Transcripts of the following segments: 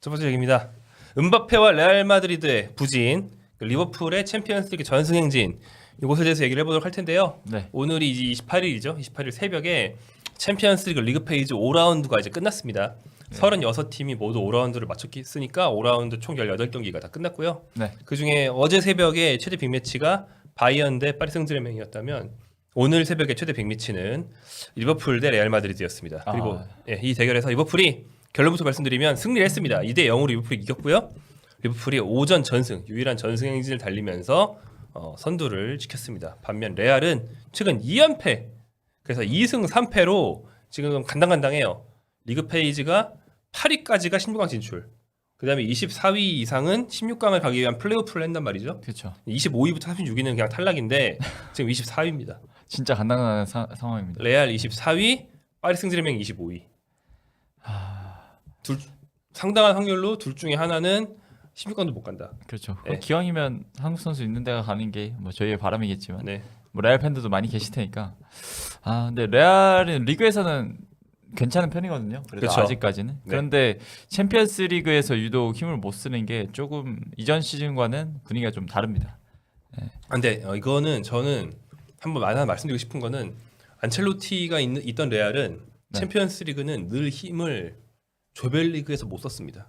첫 번째 얘기입니다. 음바페와 레알 마드리드의 부진, 리버풀의 챔피언스리그 전승 행진 이것에 대해서 얘기를 해보도록 할 텐데요. 네. 오늘이 이제 28일이죠. 28일 새벽에 챔피언스리그 리그 페이지 5라운드가 이제 끝났습니다. 36팀이 모두 5라운드를 마쳤으니까 5라운드 총 18경기가 다 끝났고요. 네. 그중에 어제 새벽에 최대 빅매치가 바이언 대 파리 생제르맹이었다면 오늘 새벽에 최대 빅매치는 리버풀 대 레알 마드리드였습니다. 그리고 이 대결에서 리버풀이 결론부터 말씀드리면 승리를 했습니다. 2대 0으로 리버풀이 이겼고요. 리버풀이 오전 전승, 유일한 전승 행진을 달리면서 선두를 지켰습니다. 반면 레알은 최근 2연패, 그래서 2승 3패로 지금 간당간당해요. 리그 페이지가 8위까지가 16강 진출. 그 다음에 24위 이상은 16강을 가기 위한 플레이오프를 한단 말이죠. 그렇죠. 25위부터 36위는 그냥 탈락인데 지금 24위입니다. 진짜 간단한 상황입니다. 레알 24위, 파리 생제르맹 25위. 상당한 확률로 둘 중에 하나는 16강도 못 간다. 그렇죠. 네. 기왕이면 한국 선수 있는 데가 가는 게 뭐 저희의 바람이겠지만 네. 뭐 레알 팬들도 많이 계실 테니까. 근데 레알은 리그에서는 괜찮은 편이거든요. 그래도 그렇죠. 아직까지는. 네. 그런데 챔피언스 리그에서 유독 힘을 못 쓰는 게 조금 이전 시즌과는 분위기가 좀 다릅니다. 근데 이거는 저는 한번 하나 말씀드리고 싶은 거는 안첼로티가 있던 레알은 네. 챔피언스리그는 늘 힘을 조별리그에서 못 썼습니다.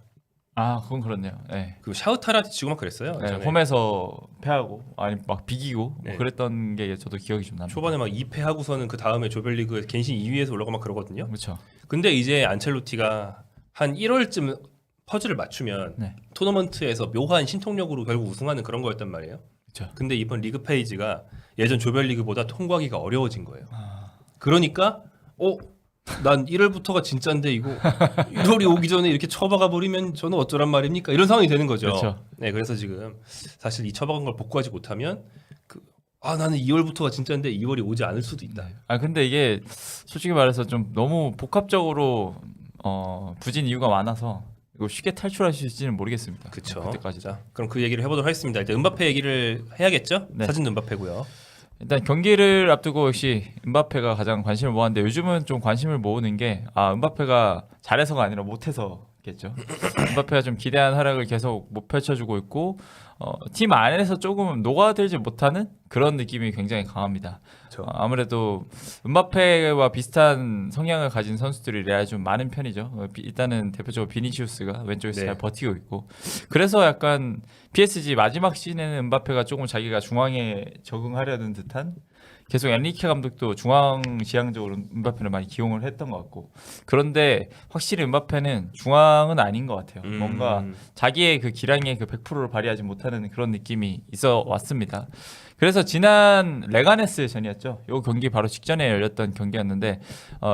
그건 그렇네요. 네. 그 샤우타라한테 지고 막 그랬어요. 네, 예전에. 홈에서 패하고 아니 막 비기고 네. 뭐 그랬던 게 저도 기억이 좀 납니다. 초반에 막 2패하고서는 그 다음에 조별리그 갱신 2위에서 올라가 막 그러거든요. 그렇죠. 근데 이제 안첼로티가 한 1월쯤 퍼즐을 맞추면 네. 토너먼트에서 묘한 신통력으로 결국 우승하는 그런 거였단 말이에요. 그렇죠. 근데 이번 리그 페이지가 예전 조별리그보다 통과하기가 어려워진 거예요. 그러니까 난 1월부터가 진짜인데 이거 1월이 오기 전에 이렇게 처박아 버리면 저는 어쩌란 말입니까? 이런 상황이 되는 거죠. 그렇죠. 네, 그래서 지금 사실 이 처박은 걸 복구하지 못하면 나는 2월부터가 진짜인데 2월이 오지 않을 수도 있다. 근데 이게 솔직히 말해서 좀 너무 복합적으로 부진 이유가 많아서 이거 쉽게 탈출할 수 있을지는 모르겠습니다. 그렇죠. 그때까지. 자, 그럼 그 얘기를 해보도록 하겠습니다. 일단 음바페 얘기를 해야겠죠? 네. 사진 음바페고요. 일단 경기를 앞두고 역시 음바페가 가장 관심을 모았는데 요즘은 좀 관심을 모으는 게 음바페가 잘해서가 아니라 못해서겠죠. 음바페가 좀 기대한 활약을 계속 못 펼쳐주고 있고 팀 안에서 조금 녹아들지 못하는 그런 느낌이 굉장히 강합니다. 그렇죠. 아무래도 음바페와 비슷한 성향을 가진 선수들이 레알 좀 많은 편이죠. 일단은 대표적으로 비니시우스가 왼쪽에서 네. 잘 버티고 있고 그래서 약간 PSG 마지막 시즌에는 음바페가 조금 자기가 중앙에 적응하려는 듯한 계속 엔리케 감독도 중앙 지향적으로 음바페를 많이 기용을 했던 것 같고 그런데 확실히 음바페는 중앙은 아닌 것 같아요. 뭔가 자기의 그 기량의 그 100%를 발휘하지 못하는 그런 느낌이 있어 왔습니다. 그래서 지난 레가네스 전이었죠. 이 경기 바로 직전에 열렸던 경기였는데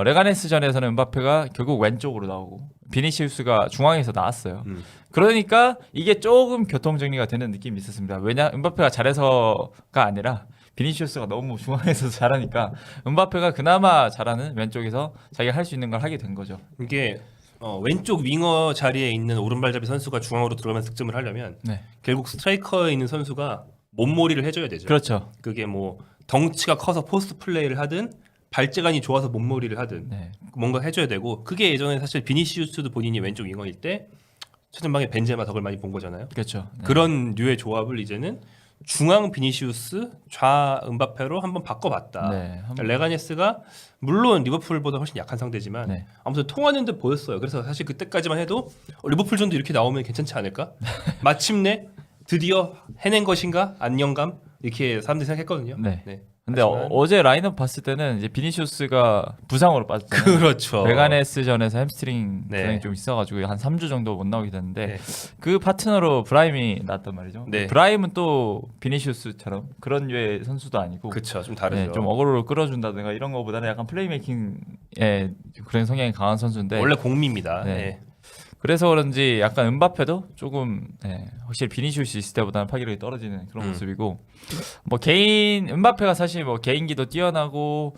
레가네스 전에서는 음바페가 결국 왼쪽으로 나오고 비니시우스가 중앙에서 나왔어요. 그러니까 이게 조금 교통정리가 되는 느낌이 있었습니다. 왜냐 음바페가 잘해서가 아니라 비니시우스가 너무 중앙에서 잘하니까 음바페가 그나마 잘하는 왼쪽에서 자기가 할 수 있는 걸 하게 된 거죠. 이게 왼쪽 윙어 자리에 있는 오른발잡이 선수가 중앙으로 들어가면 득점을 하려면 네. 결국 스트라이커에 있는 선수가 몸몰이를 해줘야 되죠. 그렇죠. 그게 뭐 덩치가 커서 포스트 플레이를 하든 발재간이 좋아서 몸몰이를 하든 네. 뭔가 해줘야 되고 그게 예전에 사실 비니시우스도 본인이 왼쪽 윙어일 때 최전방에 벤제마 덕을 많이 본 거잖아요. 그렇죠. 네. 그런 류의 조합을 이제는 중앙 비니시우스, 좌 음바페로 한번 바꿔봤다. 네, 레가네스가 물론 리버풀보다 훨씬 약한 상대지만 네. 아무튼 통하는 듯 보였어요. 그래서 사실 그때까지만 해도 리버풀전도 이렇게 나오면 괜찮지 않을까? 마침내 드디어 해낸 것인가? 안녕감? 이렇게 사람들이 생각했거든요. 네. 근데 하지만- 어제 라인업 봤을 때는 이제 비니시우스가 부상으로 빠졌잖아요. 그렇죠. 레가네스 전에서 햄스트링 네. 부상이 좀 있어가지고 한 3주 정도 못 나오게 됐는데 네. 그 파트너로 브라임이 나왔단 말이죠. 네. 브라임은 또 비니시우스처럼 그런 류의 선수도 아니고 그렇죠. 좀 다르죠. 네, 좀 어그로를 끌어준다든가 이런 거보다는 약간 플레이메이킹에 그런 성향이 강한 선수인데 원래 공미입니다. 네. 네. 그래서 그런지 약간 음바페도 조금 확실히 비니시우스 있을 때보다는 파괴력이 떨어지는 그런 모습이고 뭐 음바페가 사실 뭐 개인기도 뛰어나고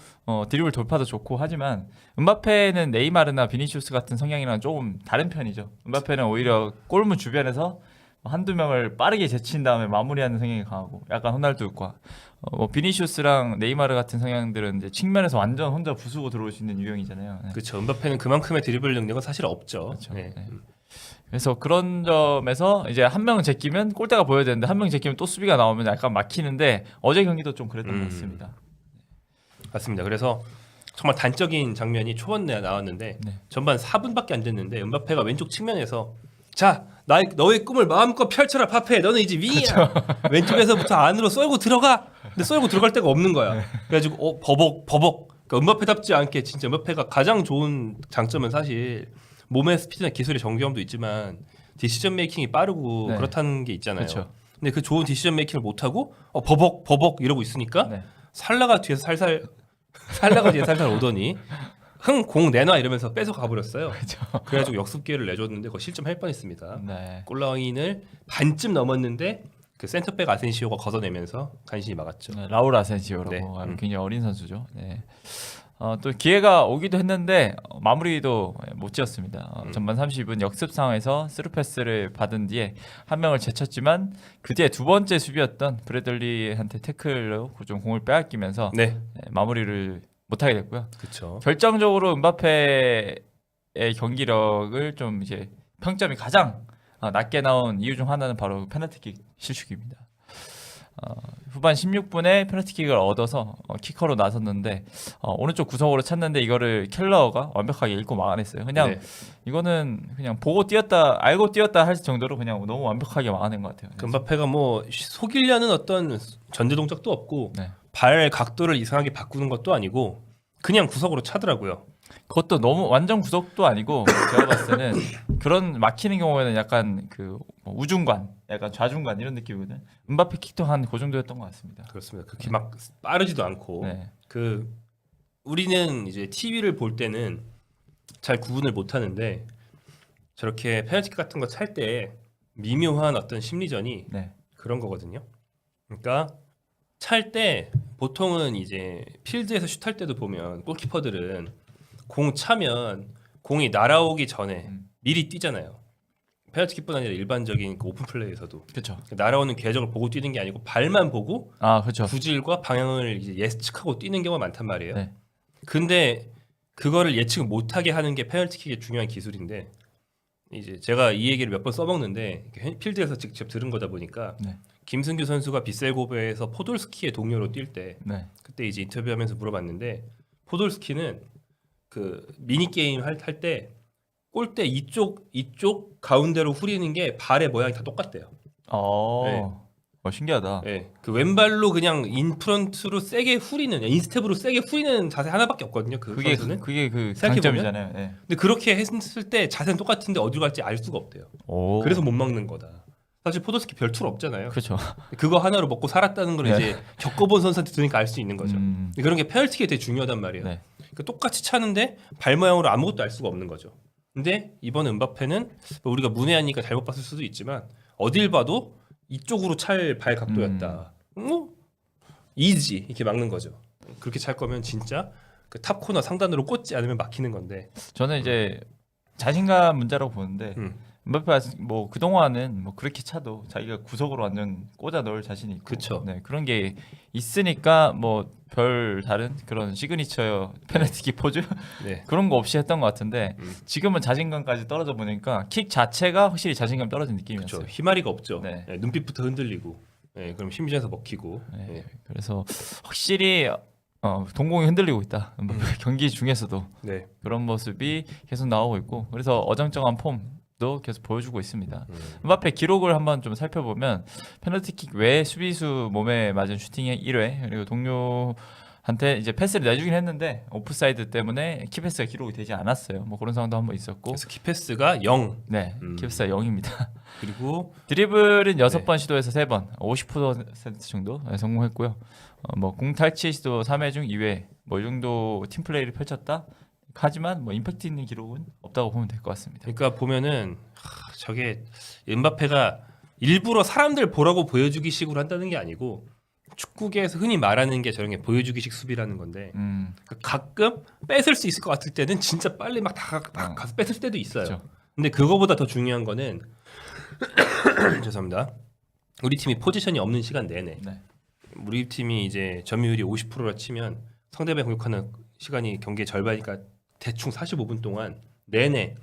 드리블 돌파도 좋고 하지만 음바페는 네이마르나 비니시우스 같은 성향이랑 조금 다른 편이죠. 음바페는 오히려 골문 주변에서 한두 명을 빠르게 제친 다음에 마무리하는 성향이 강하고 약간 호날두과 뭐 비니시우스랑 네이마르 같은 성향들은 이제 측면에서 완전 혼자 부수고 들어올 수 있는 유형이잖아요. 네. 그렇죠. 음바페는 그만큼의 드리블 능력은 사실 없죠. 그렇죠. 네. 네. 그래서 그런 점에서 이제 한 명 제끼면 골대가 보여야 되는데 한 명 제끼면 또 수비가 나오면 약간 막히는데 어제 경기도 좀 그랬던 것 같습니다. 맞습니다. 그래서 정말 단적인 장면이 초반에 나왔는데 네. 전반 4분밖에 안 됐는데 음바페가 왼쪽 측면에서 자, 너의 꿈을 마음껏 펼쳐라 파페. 너는 이제 윙이야. 왼쪽에서부터 안으로 쏠고 들어가. 근데 쏠고 들어갈 데가 없는 거야. 그래가지고 버벅. 그러니까 음바페답지 않게 진짜 음바페가 가장 좋은 장점은 사실 몸의 스피드나 기술의 정교함도 있지만 디시전 메이킹이 빠르고 네. 그렇다는 게 있잖아요. 그렇죠. 근데 그 좋은 디시전 메이킹을 못 하고 버벅 이러고 있으니까 네. 살라가 뒤에서 살살 오더니 공 내놔 이러면서 뺏어 가버렸어요. 그래가지고 역습 기회를 내줬는데 그거 실점할 뻔했습니다. 네. 골라인을 반쯤 넘었는데 그 센터백 아센시오가 걷어내면서 간신히 막았죠. 네, 라울 아센시오라고 네. 굉장히 어린 선수죠. 네. 또 기회가 오기도 했는데 마무리도 못 지었습니다. 전반 30분 역습 상황에서 스루 패스를 받은 뒤에 한 명을 제쳤지만 그 뒤에 두 번째 수비였던 브래들리한테 태클로 좀 공을 빼앗기면서 네, 마무리를 못하게 됐고요. 그렇죠. 결정적으로 음바페의 경기력을 좀 이제 평점이 가장 낮게 나온 이유 중 하나는 바로 페널티킥 실축입니다. 후반 16분에 페널티킥을 얻어서 키커로 나섰는데 오른쪽 구석으로 찼는데 이거를 켈러가 완벽하게 읽고 막아냈어요. 그냥 네. 이거는 그냥 보고 뛰었다 알고 뛰었다 할 정도로 그냥 너무 완벽하게 막아낸 것 같아요. 금바페가 뭐 속이려는 어떤 전제 동작도 없고 네. 발 각도를 이상하게 바꾸는 것도 아니고 그냥 구석으로 차더라고요. 그것도 너무 완전 구석도 아니고 제가 봤을 때는 그런 막히는 경우에는 약간 그뭐 우중간, 약간 좌중간 이런 느낌이거든. 음바페 킥도 한 그 정도였던 것 같습니다. 그렇습니다. 그렇게 막 빠르지도 않고 네. 그 우리는 이제 TV를 볼 때는 잘 구분을 못 하는데 저렇게 페널티킥 같은 거 찰 때 미묘한 어떤 심리전이 네. 그런 거거든요. 그러니까 찰 때 보통은 이제 필드에서 슛할 때도 보면 골키퍼들은 공 차면 공이 날아오기 전에 미리 뛰잖아요. 페널티킥뿐 아니라 일반적인 그 오픈 플레이에서도 그렇죠. 날아오는 궤적을 보고 뛰는 게 아니고 발만 보고 그렇죠. 구질과 방향을 이제 예측하고 뛰는 경우가 많단 말이에요. 네. 근데 그거를 예측 못하게 하는 게 페널티킥의 중요한 기술인데 이제 제가 이 얘기를 몇 번 써먹는데 필드에서 직접 들은 거다 보니까 네. 김승규 선수가 비셀고베에서 포돌스키의 동료로 뛸 때 네. 그때 이제 인터뷰하면서 물어봤는데 포돌스키는 그 미니 게임 할 때 골대 이쪽 가운데로 후리는 게 발의 모양이 다 똑같대요. 네. 신기하다. 네. 그 왼발로 그냥 인프런트로 세게 후리는 인스텝으로 세게 후리는 자세 하나밖에 없거든요. 그게 선수는. 그 생각해보면? 장점이잖아요. 네. 근데 그렇게 했을 때 자세는 똑같은데 어디로 갈지 알 수가 없대요. 그래서 못 막는 거다. 사실 포도스키 별 툴 없잖아요. 그렇죠. 그거 하나로 먹고 살았다는 걸 네. 이제 겪어본 선수한테 들으니까 알 수 있는 거죠. 그런 게 페널티킥이 되게 중요하단 말이에요. 네. 그러니까 똑같이 차는데 발 모양으로 아무것도 알 수가 없는 거죠. 근데 이번 음바페는 뭐 우리가 문외한이니까 잘못 봤을 수도 있지만 어딜 봐도 이쪽으로 찰 발 각도였다. 이지 이렇게 막는 거죠. 그렇게 찰 거면 진짜 그 탑 코너 상단으로 꽂지 않으면 막히는 건데. 저는 이제 자신감 문제라고 보는데 음바페가 뭐 그동안은 뭐 그렇게 차도 자기가 구석으로 완전 꽂아 넣을 자신이 있고 그쵸. 네, 그런 게 있으니까 뭐 별 다른 그런 시그니처 페널티킥 포즈 네. 그런 거 없이 했던 것 같은데 지금은 자신감까지 떨어져 보니까 킥 자체가 확실히 자신감 떨어진 느낌이었어요. 그렇죠. 희마리가 없죠. 네. 네, 눈빛부터 흔들리고. 네, 그럼 심리전에서 먹히고. 네, 네. 그래서 확실히 동공이 흔들리고 있다. 경기 중에서도 네. 그런 모습이 계속 나오고 있고 그래서 어정쩡한 폼도 계속 보여주고 있습니다. 음바페 기록을 한번 좀 살펴보면 페널티킥 외에 수비수 몸에 맞은 슈팅의 1회 그리고 동료한테 이제 패스를 내주긴 했는데 오프사이드 때문에 키패스가 기록이 되지 않았어요. 뭐 그런 상황도 한번 있었고 그래서 키패스가 0. 네, 키패스가 0입니다. 그리고 드리블은 6번 시도해서 3번 50% 정도 성공했고요. 뭐 공탈취 시도 3회 중 2회 뭐 이 정도 팀 플레이를 펼쳤다. 하지만 뭐 임팩트 있는 기록은 없다고 보면 될 것 같습니다. 그러니까 보면은 저게 음바페가 일부러 사람들 보라고 보여주기 식으로 한다는 게 아니고 축구계에서 흔히 말하는 게 저런 게 보여주기식 수비라는 건데 그러니까 가끔 뺏을 수 있을 것 같을 때는 진짜 빨리 막 다 가서 뺏을 때도 있어요. 그렇죠. 근데 그거보다 더 중요한 거는 죄송합니다. 우리 팀이 포지션이 없는 시간 내내 네. 우리 팀이 이제 점유율이 50%라 치면 상대방이 공격하는 시간이 경기의 절반이니까 대충 45분 동안 내내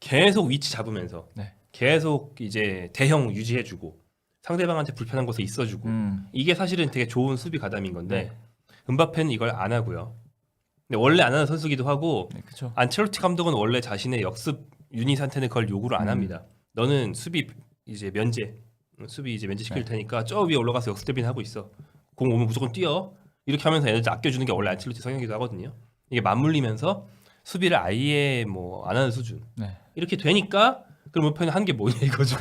계속 위치 잡으면서 네. 계속 이제 대형 유지해주고 상대방한테 불편한 곳에 있어주고 이게 사실은 되게 좋은 수비 가담인 건데 네. 은바페는 이걸 안 하고요. 근데 원래 안 하는 선수기도 하고 네, 그렇죠. 안첼로티 감독은 원래 자신의 역습 유닛한테는 그걸 요구를 안 합니다. 너는 수비 이제 면제 시킬 네. 테니까 저 위에 올라가서 역습 대비는 하고 있어. 공 오면 무조건 뛰어. 이렇게 하면서 에너지 아껴주는 게 원래 안첼로티 성향이기도 하거든요. 이게 맞물리면서 수비를 아예 뭐 안 하는 수준. 네. 이렇게 되니까 그럼 은바페는 한 게 뭐냐 이거죠.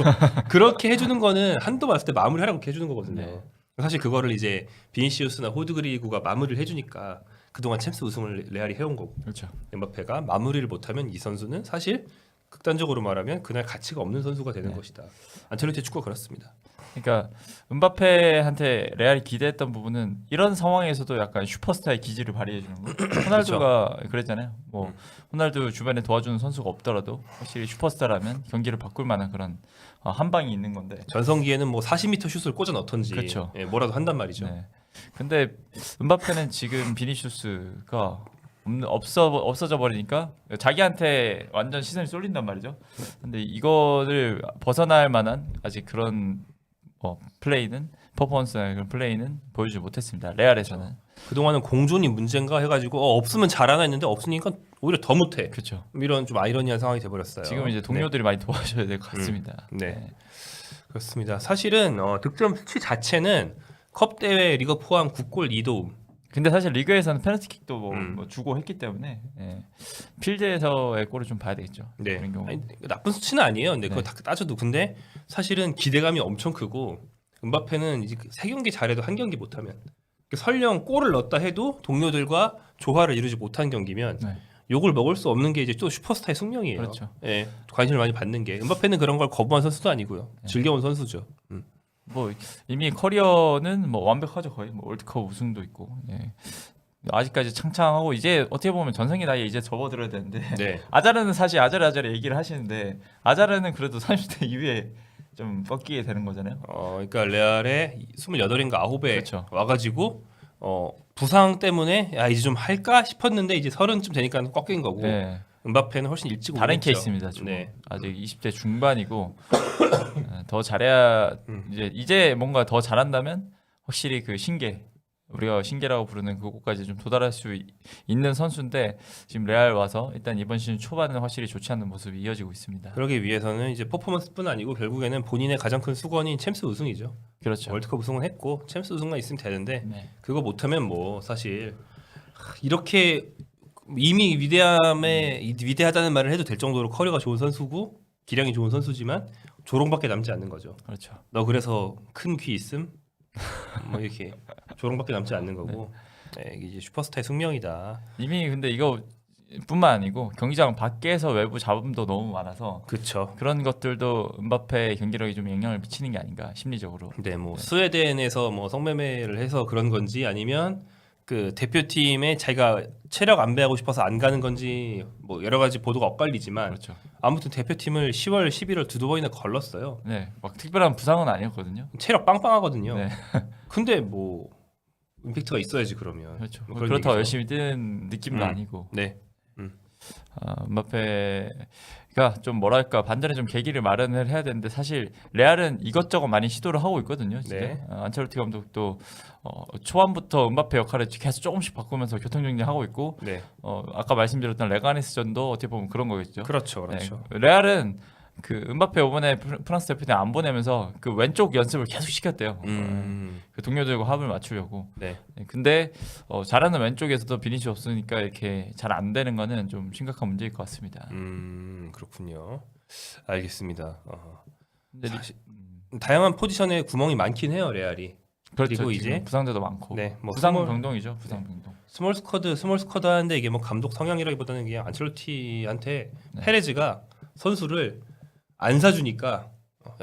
그렇게 해주는 거는 한도 봤을 때 마무리하라고 그렇게 해주는 거거든요. 네. 사실 그거를 이제 비니시우스나 호드그리구가 마무리를 해주니까 그동안 챔스 우승을 레알이 해온 거고 그렇죠. 엠바페가 마무리를 못하면 이 선수는 사실 극단적으로 말하면 그날 가치가 없는 선수가 되는 네. 것이다. 안첼로티 축구가 그렇습니다. 그러니까 은바페한테 레알이 기대했던 부분은 이런 상황에서도 약간 슈퍼스타의 기질을 발휘해 주는 거. 호날두가 그랬잖아요. 뭐 호날두 주변에 도와주는 선수가 없더라도 확실히 슈퍼스타라면 경기를 바꿀 만한 그런 한 방이 있는 건데. 전성기에는 뭐 40m 슛을 꽂아 넣던지 그렇죠. 예, 뭐라도 한단 말이죠. 네. 근데 은바페는 지금 비니시우스가 없어져 버리니까 자기한테 완전 시선이 쏠린단 말이죠. 근데 이거를 벗어날 만한 아직 그런 플레이는 퍼포먼스나 그런 플레이는 보여주지 못했습니다. 레알에서는. 그동안은 공존이 문제인가 해가지고 없으면 잘하나 했는데 없으니까 오히려 더 못해. 그렇죠. 이런 좀 아이러니한 상황이 돼버렸어요. 지금 이제 동료들이 많이 도와줘야 될 것 같습니다. 네. 그렇습니다. 사실은 득점 수치 자체는 컵 대회 리그 포함 9골 2도움. 근데 사실 리그에서는 페널티킥도 음. 뭐 주고 했기 때문에 필드에서의 골을 좀 봐야 되겠죠. 네. 그런 경우. 아니, 나쁜 수치는 아니에요. 근데 그거 네. 다 따져도 근데 사실은 기대감이 엄청 크고 은바페는 이제 세 경기 잘해도 한 경기 못하면 설령 골을 넣었다 해도 동료들과 조화를 이루지 못한 경기면 네. 욕을 먹을 수 없는 게 이제 또 슈퍼스타의 숙명이에요. 그렇죠. 예, 관심을 많이 받는 게 은바페는 그런 걸 거부한 선수도 아니고요. 네. 즐겨온 선수죠. 뭐 이미 커리어는 뭐 완벽하죠. 거의 뭐 월드컵 우승도 있고. 예. 아직까지 창창하고 이제 어떻게 보면 전성기 나이에 이제 접어들어야 되는데 네. 아자르는 사실 아자르 얘기를 하시는데 아자르는 그래도 30대 이후에 좀 꺾이게 되는 거잖아요. 그러니까 레알에 28인가 9에 그렇죠. 와가지고 부상 때문에 야 이제 좀 할까 싶었는데 이제 30쯤 되니까 꺾인 거고 네. 은바페는 훨씬 일찍 다른 오겠죠. 케이스입니다. 좀 네. 아직 20대 중반이고 더 잘해야 이제 뭔가 더 잘한다면 확실히 그 신계 우리가 신계라고 부르는 그곳까지 좀 도달할 수 있는 선수인데 지금 레알 와서 일단 이번 시즌 초반은 확실히 좋지 않은 모습이 이어지고 있습니다. 그러기 위해서는 이제 퍼포먼스뿐 아니고 결국에는 본인의 가장 큰 수건인 챔스 우승이죠. 그렇죠. 월드컵 우승은 했고 챔스 우승만 있으면 되는데 네. 그거 못하면 뭐 사실 이렇게 이미 위대하다는 말을 해도 될 정도로 커리어가 좋은 선수고 기량이 좋은 선수지만 조롱밖에 남지 않는 거죠. 그렇죠. 너 그래서 큰 귀 있음? 뭐 이렇게 조롱밖에 남지 않는 거고 네, 이게 이제 슈퍼스타의 숙명이다. 이미 근데 이거 뿐만 아니고 경기장 밖에서 외부 잡음도 너무 많아서 그렇죠. 그런 것들도 은바페 경기력에 좀 영향을 미치는 게 아닌가 심리적으로. 네, 뭐 스웨덴에서 뭐 성매매를 해서 그런 건지 아니면 그 대표팀에 자기가 체력 안배하고 싶어서 안 가는 건지 뭐 여러 가지 보도가 엇갈리지만 그렇죠. 아무튼 대표팀을 10월, 11월 두두 번이나 걸렀어요. 네, 막 특별한 부상은 아니었거든요. 체력 빵빵하거든요. 네, 근데 뭐 임팩트가 있어야지 그러면. 그렇죠. 뭐 그런 그렇다고 얘기죠. 열심히 뛰는 느낌도 아니고. 네. 은바페가 좀 뭐랄까 반전에 좀 계기를 마련을 해야 되는데 사실 레알은 이것저것 많이 시도를 하고 있거든요. 진짜. 네. 안첼로티 감독도 초반부터 은바페 역할을 계속 조금씩 바꾸면서 교통정리하고 있고 네. 아까 말씀드렸던 레가네스전도 어떻게 보면 그런 거겠죠. 그렇죠. 그렇죠. 네. 레알은 그 은바페 이번에 프랑스 대표팀 안 보내면서 그 왼쪽 연습을 계속 시켰대요. 그 동료들과 합을 맞추려고. 네. 네, 근데 잘하는 왼쪽에서도 비니시 없으니까 이렇게 잘 안 되는 거는 좀 심각한 문제일 것 같습니다. 그렇군요. 알겠습니다. 근데 사실 다양한 포지션에 구멍이 많긴 해요, 레알이. 그렇죠. 그리고 지금 이제 부상자도 많고. 네, 뭐 부상 스몰- 병동이죠. 부상 병동. 스몰 스쿼드 하는데 이게 뭐 감독 성향이라기보다는 그냥 안첼로티한테 네. 페레즈가 선수를 안 사주니까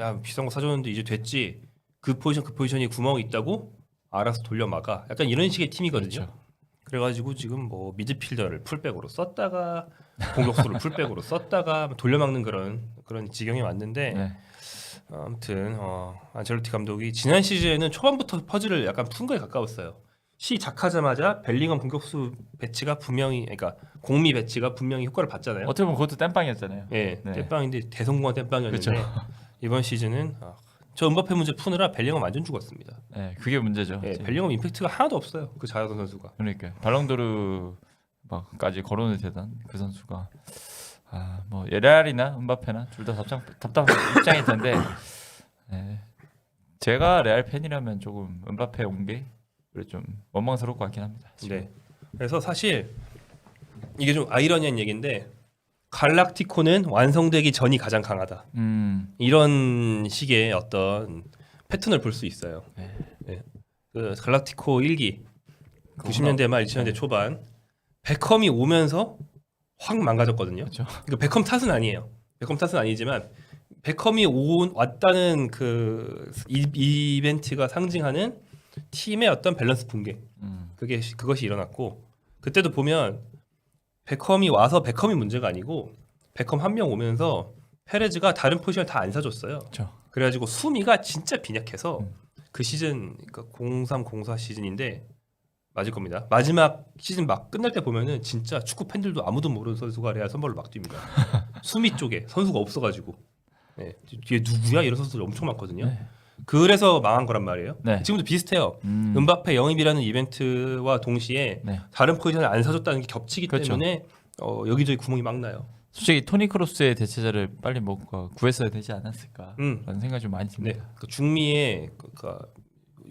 야 비싼 거 사줬는데 이제 됐지 그 포지션이 구멍이 있다고 알아서 돌려 막아 약간 이런 식의 팀이거든요. 그렇죠. 그래가지고 지금 뭐 미드필더를 풀백으로 썼다가 공격수를 풀백으로 썼다가 돌려막는 그런 지경이 왔는데 네. 아무튼 안첼로티 감독이 지난 시즌에는 초반부터 퍼즐을 약간 푼 거에 가까웠어요. 시작하자마자 벨링엄 공격수 배치가 분명히 그러니까 공미 배치가 분명히 효과를 봤잖아요. 어떻게 보면 그것도 땜빵이었잖아요. 예, 네. 땜빵인데 대성공한 땜빵이었는데 그쵸. 이번 시즌은 저 음바페 문제 푸느라 벨링엄 완전 죽었습니다. 네, 그게 문제죠. 예, 지금. 벨링엄 임팩트가 하나도 없어요. 그 자야던 선수가. 그러니까 발롱도르 막까지 거론이 되던 그 선수가 뭐 레알이나 음바페나 둘 다 답답한 입장일 텐데 제가 레알 팬이라면 조금 음바페 온 게 좀 원망스러울 것 같긴 합니다. 지금. 네. 그래서 사실 이게 좀 아이러니한 얘기인데 갈락티코는 완성되기 전이 가장 강하다. 이런 식의 어떤 패턴을 볼 수 있어요. 네. 네. 그 갈락티코 1기 90년대 말 2000년대 초반 베컴이 오면서 확 망가졌거든요. 그렇죠. 이거 베컴 탓은 아니에요. 베컴 탓은 아니지만 베컴이 왔다는 그 이벤트가 상징하는 팀의 어떤 밸런스 붕괴 그것이 일어났고 그때도 보면 베컴이 와서 베컴이 문제가 아니고 베컴 한 명 오면서 페레즈가 다른 포지션을 다 안 사줬어요. 그렇죠. 그래가지고 수미가 진짜 빈약해서 그 시즌 그러니까 03-04 시즌인데 맞을 겁니다. 마지막 시즌 막 끝날 때 보면은 진짜 축구 팬들도 아무도 모르는 선수가 레알 선발로 막 뜁니다. 수미 쪽에 선수가 없어가지고 네, 뒤에 누구야 이런 선수들이 엄청 많거든요. 네. 그래서 망한 거란 말이에요. 네. 지금도 비슷해요. 음바페 영입이라는 이벤트와 동시에 네. 다른 포지션을 안 사줬다는 게 겹치기 그렇죠. 때문에 여기저기 구멍이 막 나요. 솔직히 토니 크로스의 대체자를 빨리 뭔가 구했어야 되지 않았을까라는 생각이 좀 많이 네, 듭니다. 그 중미의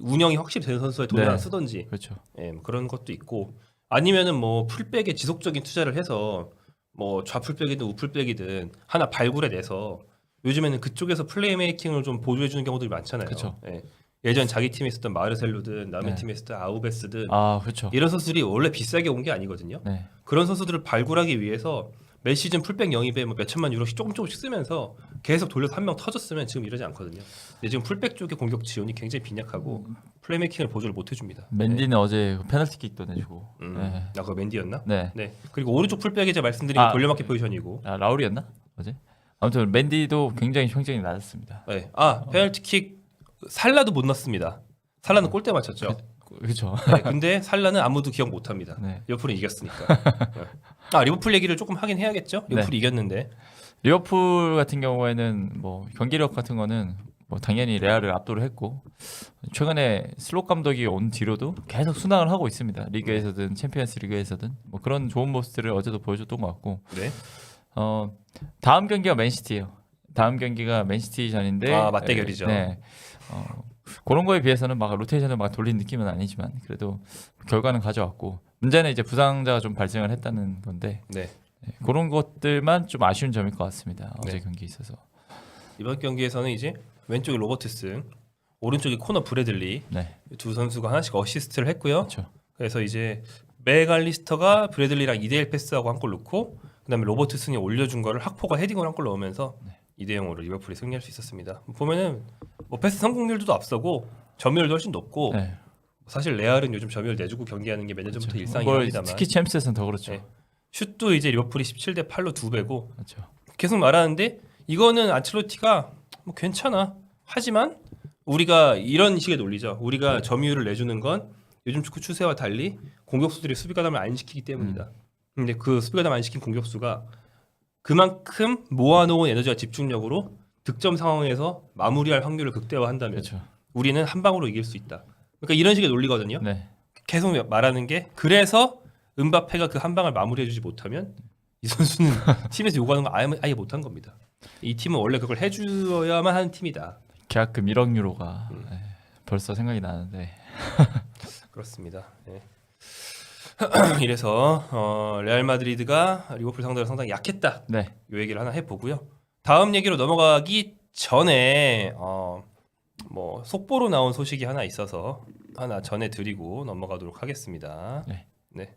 운영이 확실히 되는 선수의 돈을 네. 하나 쓰던지 그렇죠. 예, 뭐 그런 것도 있고 아니면은 뭐 풀백에 지속적인 투자를 해서 뭐 좌풀백이든 우풀백이든 하나 발굴해내서 요즘에는 그쪽에서 플레이메이킹을 좀 보조해 주는 경우들이 많잖아요. 그쵸. 예. 예전 자기 팀에 있었던 마르셀로든 남의 네. 팀에 있었던 아우베스든 그렇죠. 이런 선수들이 원래 비싸게 온 게 아니거든요. 네. 그런 선수들을 발굴하기 위해서 매 시즌 풀백 영입에 뭐 몇천만 유로씩 조금씩 쓰면서 계속 돌려서 한 명 터졌으면 지금 이러지 않거든요. 근데 지금 풀백 쪽의 공격 지원이 굉장히 빈약하고 플레이메이킹을 보조를 못 해줍니다. 맨디는 어제 페널티킥도 내주고. 네. 그거 맨디였나? 네. 네. 그리고 오른쪽 풀백이 제가 말씀드린 돌려막기 포지션이고. 라울이었나 어제? 아무튼 맨디도 굉장히 평점이 낮았습니다. 네. 페널티킥 살라도 못 넣습니다. 살라는 골대 맞췄죠. 그렇죠. 네, 근데 살라는 아무도 기억 못 합니다. 네. 리버풀이 이겼으니까. 리버풀 얘기를 조금 하긴 해야겠죠. 리버풀이 이겼는데. 리버풀 같은 경우에는 뭐 경기력 같은 거는 뭐 당연히 레알을 압도를 했고 최근에 슬롯 감독이 온 뒤로도 계속 순항을 하고 있습니다. 리그에서든 챔피언스 리그에서든 뭐 그런 좋은 모습들을 어제도 보여줬던 것 같고. 네. 다음 경기가 맨시티예요. 다음 경기가 맨시티전인데 맞대결이죠. 네. 그런 거에 비해서는 막 로테이션을 막 돌린 느낌은 아니지만 그래도 결과는 가져왔고 문제는 이제 부상자가 좀 발생을 했다는 건데 네. 그런 것들만 좀 아쉬운 점일 것 같습니다. 어제 네. 경기에 있어서 이번 경기에서는 이제 왼쪽에 로버트슨, 오른쪽에 코너 브래들리 네. 두 선수가 하나씩 어시스트를 했고요. 그렇죠. 그래서 이제 맥알리스터가 브래들리랑 2대1 패스하고 한 골 넣고 그다음에 로버트슨이 올려준 거를 학포가 헤딩으로 한 골 넣으면서 2대0으로 리버풀이 승리할 수 있었습니다. 보면은 뭐 패스 성공률도 앞서고 점유율도 훨씬 높고 네. 사실 레알은 요즘 점유율 내주고 경기하는 게 몇 년 전부터 일상이긴 합니다만 특히 챔스에서는 더 그렇죠. 네. 슛도 이제 리버풀이 17대 8로 2배고 그렇죠. 계속 말하는데 이거는 안첼로티가 뭐 괜찮아. 하지만 우리가 이런 식의 논리죠. 우리가 점유율을 내주는 건 요즘 축구 추세와 달리 공격수들이 수비 가담을 안 시키기 때문이다. 근데 그 수비 가담 안 시킨 공격수가 그만큼 모아놓은 에너지와 집중력으로 득점 상황에서 마무리할 확률을 극대화한다면 그렇죠. 우리는 한 방으로 이길 수 있다. 그러니까 이런 식의 논리거든요. 네. 계속 말하는 게 그래서 음바페가 그 한 방을 마무리해주지 못하면 이 선수는 팀에서 요구하는 거 아예 못한 겁니다. 이 팀은 원래 그걸 해줘야만 하는 팀이다. 계약금 1억 유로가 벌써 생각이 나는데 그렇습니다. 네. 이래서 레알 마드리드가 리버풀 상대로 상당히 약했다. 네. 이 얘기를 하나 해보고요. 다음 얘기로 넘어가기 전에 뭐 속보로 나온 소식이 하나 있어서 하나 전해드리고 넘어가도록 하겠습니다. 네. 네.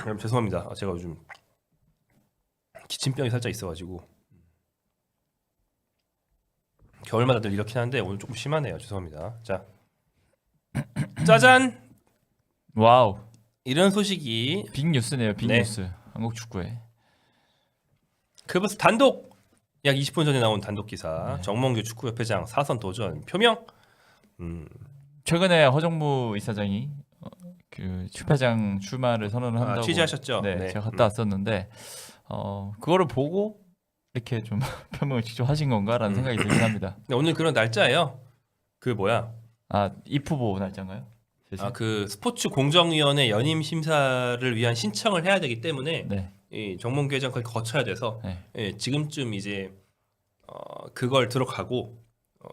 여러분 죄송합니다. 제가 요즘 기침병이 살짝 있어가지고 겨울마다 늘 이렇긴 한데 오늘 조금 심하네요. 죄송합니다. 자, 짜잔! 와우. 이런 소식이 빅뉴스네요. 네. 빅뉴스. 한국 축구에. 크브스 단독 약 20분 전에 나온 단독 기사. 정몽규 축구협회장 사선 도전 표명. 최근에 허정무 이사장이 그 축구회장 출마를 선언을 한다고 취재하셨죠? 네, 네. 제가 갔다 왔었는데 그거를 보고 이렇게 좀 표명을 직접 하신 건가라는 생각이 들긴 합니다. 근데 오늘 그런 날짜예요. 그 뭐야? 입후보 날짜인가요? 그 스포츠 공정위원회 연임 심사를 위한 신청을 해야 되기 때문에 네. 이 정몽규 회장까지 거쳐야 돼서 네. 지금쯤 이제 그걸 들어가고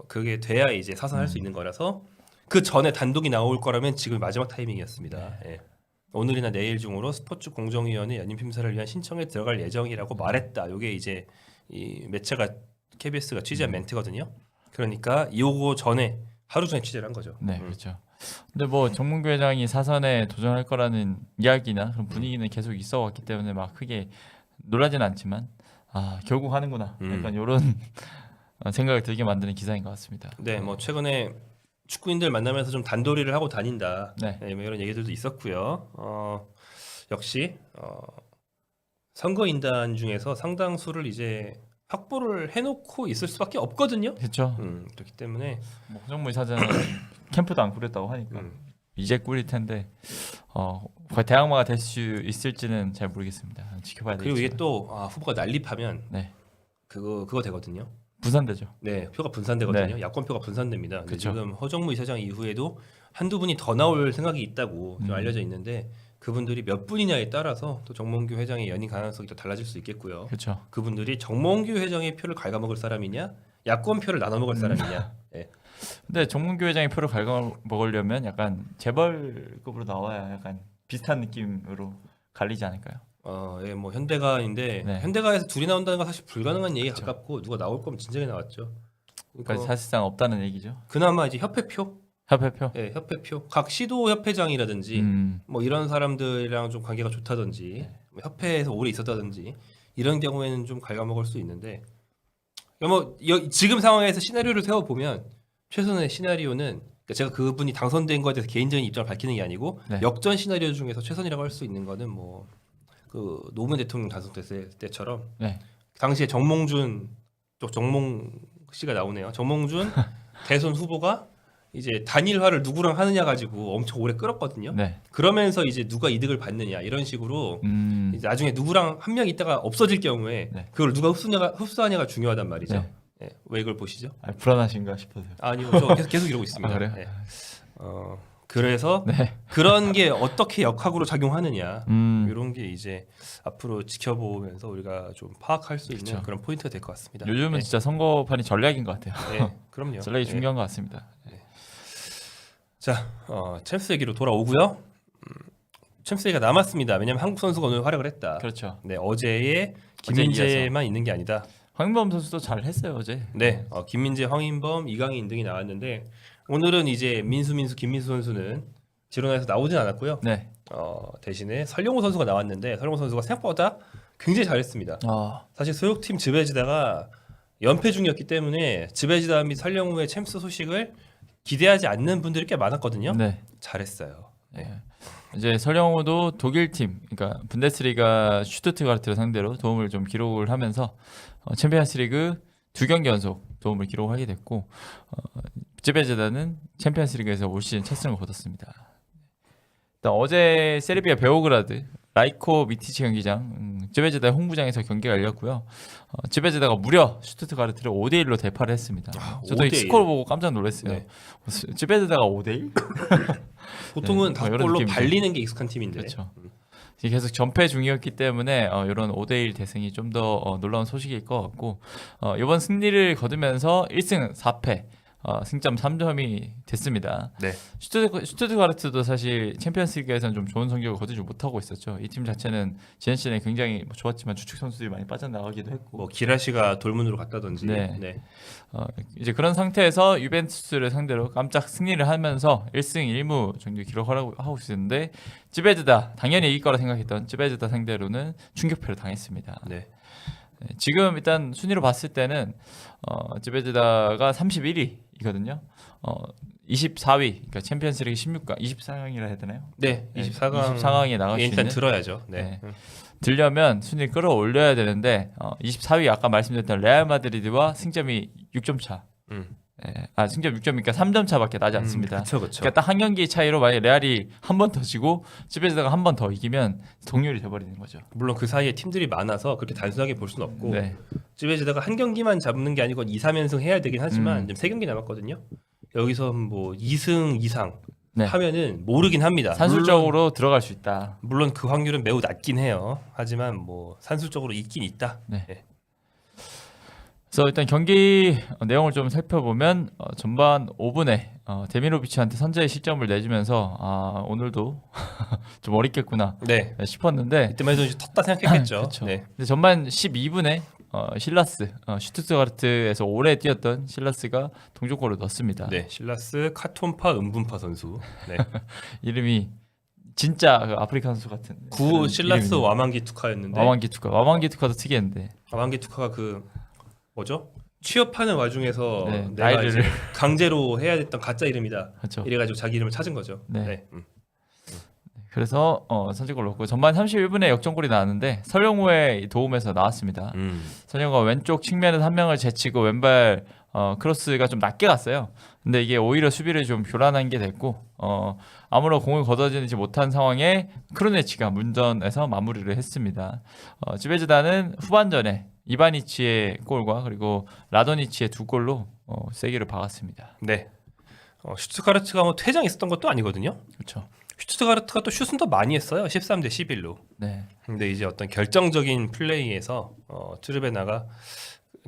그게 돼야 이제 사선할 수 있는 거라서 그 전에 단독이 나올 거라면 지금 마지막 타이밍이었습니다. 예. 오늘이나 내일 중으로 스포츠 공정위원회 연임 심사를 위한 신청에 들어갈 예정이라고 말했다. 이게 이제 이 매체가 KBS가 취재한 멘트거든요. 그러니까 요거 전에 하루 전에 취재를 한 거죠. 네, 그렇죠. 근데 뭐 정몽규 회장이 사선에 도전할 거라는 이야기나 그런 분위기는 계속 있어 왔기 때문에 막 크게 놀라지는 않지만 결국 하는구나. 약간 이런 생각을 들게 만드는 기사인 것 같습니다. 네, 뭐 최근에 축구인들 만나면서 좀 단도리를 하고 다닌다. 네. 네, 뭐 이런 얘기들도 있었고요. 역시 선거인단 중에서 상당수를 이제 확보를 해놓고 있을 수밖에 없거든요. 그렇죠. 그렇기 때문에 뭐 허정무 이사장은 캠프도 안 꾸렸다고 하니까 이제 꾸릴 텐데 과연 대항마가 될 수 있을지는 잘 모르겠습니다. 지켜봐야 되겠죠. 그리고 이게 또 후보가 난립하면 네. 그거 되거든요. 분산되죠. 네, 표가 분산되거든요. 네. 야권표가 분산됩니다. 근데 그쵸. 지금 허정무 이사장 이후에도 한두 분이 더 나올 생각이 있다고 좀 알려져 있는데 그분들이 몇 분이냐에 따라서 또 정몽규 회장의 연임 가능성이 또 달라질 수 있겠고요. 그렇죠. 그분들이 정몽규 회장의 표를 갉아먹을 사람이냐, 야권 표를 나눠 먹을 사람이냐. 네. 근데 정몽규 회장이 표를 갉아먹으려면 약간 재벌급으로 나와야 약간 비슷한 느낌으로 갈리지 않을까요? 예, 뭐 현대가인데 네. 현대가에서 둘이 나온다는 건 사실 불가능한 얘기 그쵸. 가깝고 누가 나올 거면 진작에 나왔죠. 그러니까 사실상 없다는 얘기죠. 그나마 이제 협회표, 협회표. 예, 협회표, 각 시도 협회장이라든지 뭐 이런 사람들이랑 좀 관계가 좋다든지 뭐 협회에서 오래 있었다든지 이런 경우에는 좀 갉아먹을 수 있는데 뭐 지금 상황에서 시나리오를 세워 보면 최선의 시나리오는 그러니까 제가 그분이 당선된 거에 대해서 개인적인 입장을 밝히는 게 아니고 네. 역전 시나리오 중에서 최선이라고 할 수 있는 거는 뭐 그 노무현 대통령 당선됐을 때처럼 네. 당시에 정몽준 쪽 정몽 씨가 나오네요. 정몽준 대선 후보가 이제 단일화를 누구랑 하느냐 가지고 엄청 오래 끌었거든요. 네. 그러면서 이제 누가 이득을 받느냐 이런 식으로 이제 나중에 누구랑 한 명 있다가 없어질 경우에 네. 그걸 누가 흡수하냐가 중요하단 말이죠. 네. 예, 왜 이걸 보시죠? 불안하신가 싶어서요. 아니요, 저 계속 이러고 있습니다. 그래요? 예. 그래서 네. 그런 게 어떻게 역학으로 작용하느냐 이런 게 이제 앞으로 지켜보면서 우리가 좀 파악할 수 있는 그쵸. 그런 포인트가 될 것 같습니다. 요즘은 네. 진짜 선거판이 전략인 것 같아요. 네, 그럼요. 전략이 네. 중요한 것 같습니다. 자, 챔스 얘기로 돌아오고요. 챔스 얘기가 남았습니다. 왜냐하면 한국 선수가 오늘 활약을 했다. 그렇죠. 네, 어제의 어제 김민재만 있는 게 아니다. 황인범 선수도 잘 했어요 어제. 네, 김민재, 황인범, 이강인 등이 나왔는데 오늘은 이제 민수, 김민수 선수는 지로나에서 나오진 않았고요. 네. 대신에 설영호 선수가 나왔는데 설영호 선수가 생각보다 굉장히 잘했습니다. 사실 소속팀 즈베지다가 연패 중이었기 때문에 즈베지다 및 설영호의 챔스 소식을 기대하지 않는 분들이 꽤 많았거든요. 네. 잘했어요. 네. 이제 설영호도 독일 팀, 그러니까 분데스리가 슈투트가르트를 상대로 도움을 좀 기록을 하면서 챔피언스리그 2경기 연속 도움을 기록하게 됐고 즈베지다는 챔피언스리그에서 올 시즌 첫 승을 거뒀습니다. 일단 어제 세르비아 베오그라드 라이코 미티치 경기장 즈베지다의 홍구장에서 경기가 열렸고요. 즈베지다가 무려 슈투트가르트를 5대1로 대파를 했습니다. 저도 이 5대1. 스코어 보고 깜짝 놀랐어요. 네. 즈베지다가 5대1? 보통은 네, 다섯 이런 골로 느낌이죠. 발리는 게 익숙한 팀인데. 그렇죠. 계속 전패 중이었기 때문에 이런 5대1 대승이 좀 더 놀라운 소식일 것 같고 이번 승리를 거두면서 1승 4패 승점 3점이 됐습니다. 네. 슈투트가르트도 사실 챔피언스리그에서는 좀 좋은 성적을 거두지 못하고 있었죠. 이 팀 자체는 지난 시즌에 굉장히 좋았지만 주축 선수들이 많이 빠져나가기도 했고 뭐 기라시가 돌문으로 갔다든지. 네. 네. 이제 그런 상태에서 유벤투스를 상대로 깜짝 승리를 하면서 1승 1무 정도 기록하고 하고 있었는데 즈베즈다 당연히 이길 거라 생각했던 즈베즈다 상대로는 충격패를 당했습니다. 네. 지금 일단 순위로 봤을 때는 즈베즈다가 31위이거든요. 24위, 그러니까 챔피언스리그 16강, 24강이라 해야 되나요? 네. 24강. 24강에 나갈 수 일단 있는 들어야죠. 네. 네. 들려면 순위 끌어올려야 되는데 24위 아까 말씀드렸던 레알 마드리드와 승점이 6점 차. 예. 승점 6점이니까 3점 차밖에 나지 않습니다. 그렇죠, 그렇죠. 그러니까 딱 한 경기 차이로 만약 레알이 한 번 더 지고 찌베즈다가 한 번 더 이기면 동률이 돼버리는 거죠. 물론 그 사이에 팀들이 많아서 그렇게 단순하게 볼 수는 없고 네. 찌베지다가 한 경기만 잡는 게 아니고 2, 3연승 해야 되긴 하지만 음. 지금 3경기 남았거든요. 여기서 뭐 2승 이상 네. 하면은 모르긴 합니다. 산술적으로 들어갈 수 있다. 물론 그 확률은 매우 낮긴 해요. 하지만 뭐 산술적으로 있긴 있다. 네. 예. 그래서 일단 경기 내용을 좀 살펴보면 전반 5분에 데미로비치한테 선제의 실점을 내주면서 오늘도 좀 어렵겠구나 네. 싶었는데 이때만 해도 이제 텄다 생각했겠죠. 그렇죠. 네. 근데 전반 12분에 실라스 슈투트가르트에서 오래 뛰었던 실라스가 동점골을 넣었습니다. 네. 실라스 카톤파 은분파 선수. 네. 이름이 진짜 그 아프리카 선수 같은 구 그런 실라스 이름이네요. 와망기투카였는데 와망기투카도 특이했는데 와망기투카가 그 뭐죠? 취업하는 와중에서 네, 내가 나이를 이제 강제로 해야 됐던 가짜 이름이다. 그렇죠. 이래가지고 자기 이름을 찾은 거죠. 네. 네. 그래서 선제골 넣고 전반 31분에 역전골이 나왔는데 설령우의 도움에서 나왔습니다. 설령우가 왼쪽 측면에서 한 명을 제치고 왼발 크로스가 좀 낮게 갔어요. 근데 이게 오히려 수비를 좀 교란한 게 됐고 아무런 공을 걷어지지 못한 상황에 크루네치가 문전에서 마무리를 했습니다. 찌베즈다는 후반전에 이바니치의 골과 그리고 라도니치의 두 골로 세기를 박았습니다. 네. 슈투가르트가 뭐 퇴장이 있었던 것도 아니거든요. 그렇죠. 슈투가르트가 또 슛은 더 많이 했어요. 13대 11로. 네. 근데 이제 어떤 결정적인 플레이에서 츠르베나가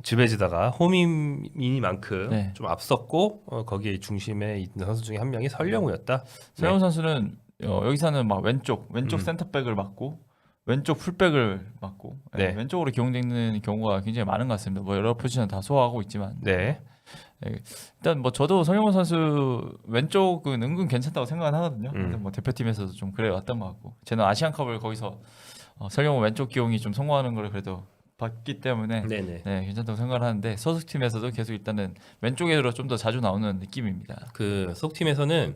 즈베즈다가 홈이니만큼 네. 좀 앞섰고 거기에 중심에 있는 선수 중에 한 명이 설령우였다. 설령우 선수는 여기서는 막 왼쪽 센터백을 맡고 왼쪽 풀백을 맡고 네. 왼쪽으로 기용되는 경우가 굉장히 많은 것 같습니다. 뭐 여러 포지션 다 소화하고 있지만 네. 일단 뭐 저도 설령우 선수 왼쪽은 은근 괜찮다고 생각은 하거든요. 근데 뭐 대표팀에서도 좀 그래 왔던 것 같고 저는 아시안컵을 거기서 설령우 왼쪽 기용이 좀 성공하는 걸 그래도 봤기 때문에 네네. 네, 괜찮다고 생각을 하는데 소속팀에서도 계속 일단은 왼쪽으로 좀 더 자주 나오는 느낌입니다. 그 속팀에서는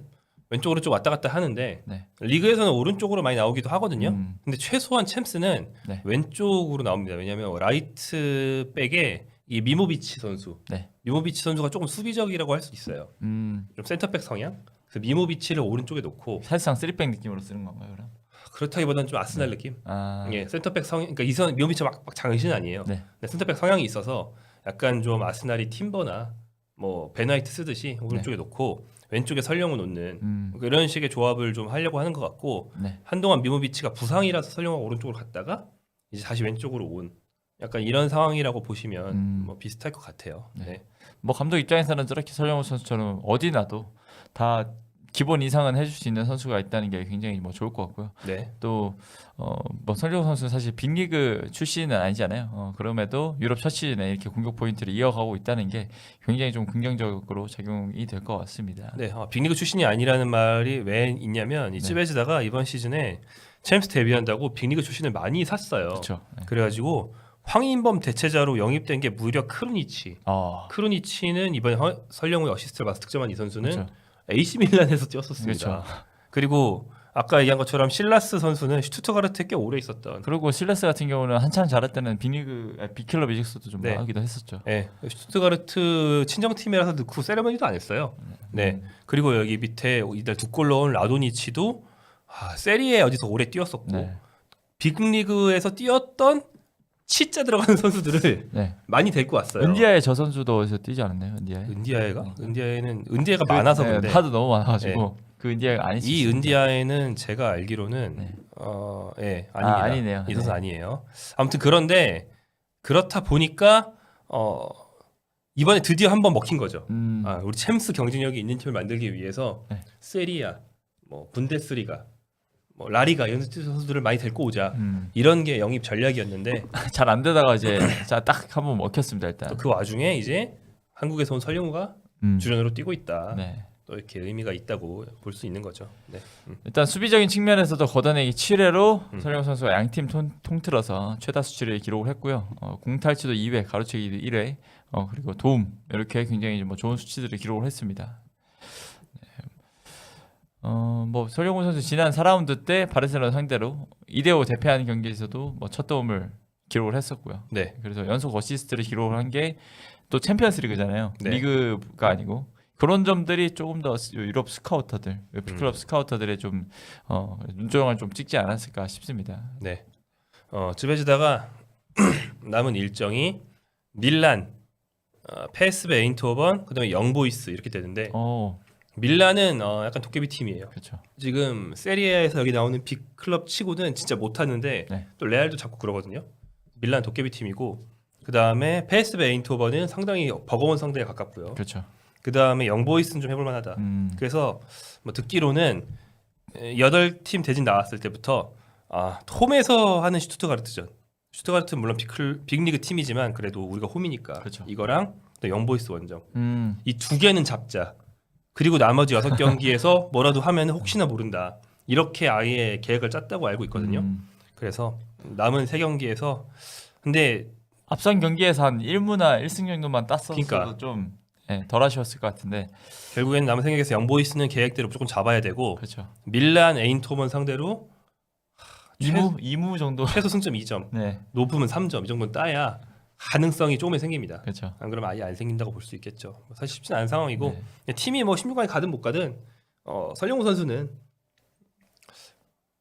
왼쪽으로 좀 왔다 갔다 하는데 네. 리그에서는 오른쪽으로 많이 나오기도 하거든요. 음. 근데 최소한 챔스는 네. 왼쪽으로 나옵니다. 왜냐하면 라이트 백에 이 미모비치 선수, 네. 미모비치 선수가 조금 수비적이라고 할 수 있어요. 좀 센터백 성향. 그래서 미모비치를 오른쪽에 놓고 사실상 3백 느낌으로 쓰는 건가요, 그럼? 그렇다기보다는 좀 아스날 느낌. 네. 센터백 성향. 그러니까 이선 미모비치 막 장신 아니에요. 네. 근데 센터백 성향이 있어서 약간 좀 아스날이 팀버나 뭐 베나이트 쓰듯이 오른쪽에 놓고 왼쪽에 설령우 놓는 이런 식의 조합을 좀 하려고 하는 것 같고 네. 한동안 미모비치가 부상이라서 설령우가 오른쪽으로 갔다가 이제 다시 왼쪽으로 온 약간 이런 상황이라고 보시면 뭐 비슷할 것 같아요. 네. 뭐 감독 입장에서는 저렇게 설령우 선수처럼 어디 나도 다 기본 이상은 해줄 수 있는 선수가 있다는 게 굉장히 뭐 좋을 것 같고요. 네. 또 뭐 설령우 선수는 사실 빅리그 출신은 아니잖아요. 그럼에도 유럽 첫 시즌에 이렇게 공격 포인트를 이어가고 있다는 게 굉장히 좀 긍정적으로 작용이 될 것 같습니다. 네. 빅리그 출신이 아니라는 말이 왜 있냐면 이 찌베즈다가 이번 시즌에 챔스 데뷔한다고 빅리그 출신을 많이 샀어요. 그렇죠. 네. 그래가지고 황인범 대체자로 영입된 게 무려 크루니치. 크루니치는 이번에 설령우의 어시스트를 받아서 득점한 이 선수는 그렇죠. AC 밀란에서 뛰었었습니다. 그렇죠. 그리고 아까 얘기한 것처럼 실라스 선수는 슈투트가르트에 꽤 오래 있었던. 그리고 실레스 같은 경우는 한창 잘할 때는 빅클럽 이직수도 좀 네. 나가기도 했었죠. 네, 슈투트가르트 친정팀이라서 넣고 세레머니도 안 했어요. 네. 그리고 여기 밑에 이달 두 골 넣은 라도니치도 세리에 어디서 오래 뛰었었고 네. 빅리그에서 뛰었던 치자 들어가는 선수들을 네. 많이 데리고 왔어요. 은디아의 저 선수도 어디서 뛰지 않았나요? 은디아가 은디아가 많아서 네, 근데 하도 너무 많아가지고 그 은디아가 아니지. 이 은디아에는 제가 알기로는 네. 아닙니다. 아니네요. 이 선수 네. 아니에요. 아무튼 그런데 그렇다 보니까 이번에 드디어 한번 먹힌 거죠. 우리 챔스 경쟁력이 있는 팀을 만들기 위해서 네. 세리아, 뭐 분데스리가, 뭐 라리가 이런 선수들을 많이 데리고 오자. 이런 게 영입 전략이었는데 잘 안 되다가 이제 딱 한번 먹혔습니다 일단. 또 그 와중에 이제 한국에서 온 설령우가 주전으로 뛰고 있다. 네. 또 이렇게 의미가 있다고 볼 수 있는 거죠. 네. 일단 수비적인 측면에서도 걷어내기 7회로 설령 선수가 양팀 통틀어서 최다 수치를 기록을 했고요. 공탈치도 2회, 가로채기도 1회, 그리고 도움 이렇게 굉장히 뭐 좋은 수치들을 기록을 했습니다. 뭐 설령우 선수 지난 4라운드 때 바르셀로나 상대로 2대5 대패하는 경기에서도 뭐 첫 도움을 기록을 했었고요. 네. 그래서 연속 어시스트를 기록을 한 게 또 챔피언스 리그잖아요. 네. 리그가 아니고 그런 점들이 조금 더 유럽 스카우터들, 클럽 스카우터들의 좀 눈조명을 좀 찍지 않았을까 싶습니다. 네. 쯔베즈다가 남은 일정이 밀란, PSV 에인트호번, 그다음에 영보이스 이렇게 되는데 밀란은 약간 도깨비 팀이에요. 그렇죠. 지금 세리에에서 여기 나오는 빅 클럽 치고는 진짜 못하는데 네. 또 레알도 자꾸 그러거든요. 밀란 도깨비 팀이고 그 다음에 PSV 에인트호번은 상당히 버거운 상대에 가깝고요. 그렇죠. 그 다음에 영보이스는 좀 해볼만하다. 그래서 뭐 듣기로는 8팀 대진 나왔을 때부터 홈에서 하는 슈투트가르트전. 슈투트가르트는 물론 빅리그 팀이지만 그래도 우리가 홈이니까 그렇죠. 이거랑 또 영보이스 원정 이 이 두 개는 잡자. 그리고 나머지 6경기에서 뭐라도 하면 혹시나 모른다. 이렇게 아예 계획을 짰다고 알고 있거든요. 그래서 남은 3경기에서 근데 앞선 경기에서 한 1무나 1승 정도만 땄어도 그러니까. 좀 덜 아쉬웠을 것 같은데 결국에는 남은 3경기에서 영보이스는 계획대로 무조건 잡아야 되고 그렇죠. 밀란 에인트호번 상대로 2무 정도. 최소 승점 2점, 네, 높으면 3점 이 정도는 따야 가능성이 조금 생깁니다. 그렇죠. 안 그러면 아예 안 생긴다고 볼 수 있겠죠. 사실 쉽진 않은 상황이고 네. 그냥 팀이 뭐 16강에 가든 못 가든 설영우 선수는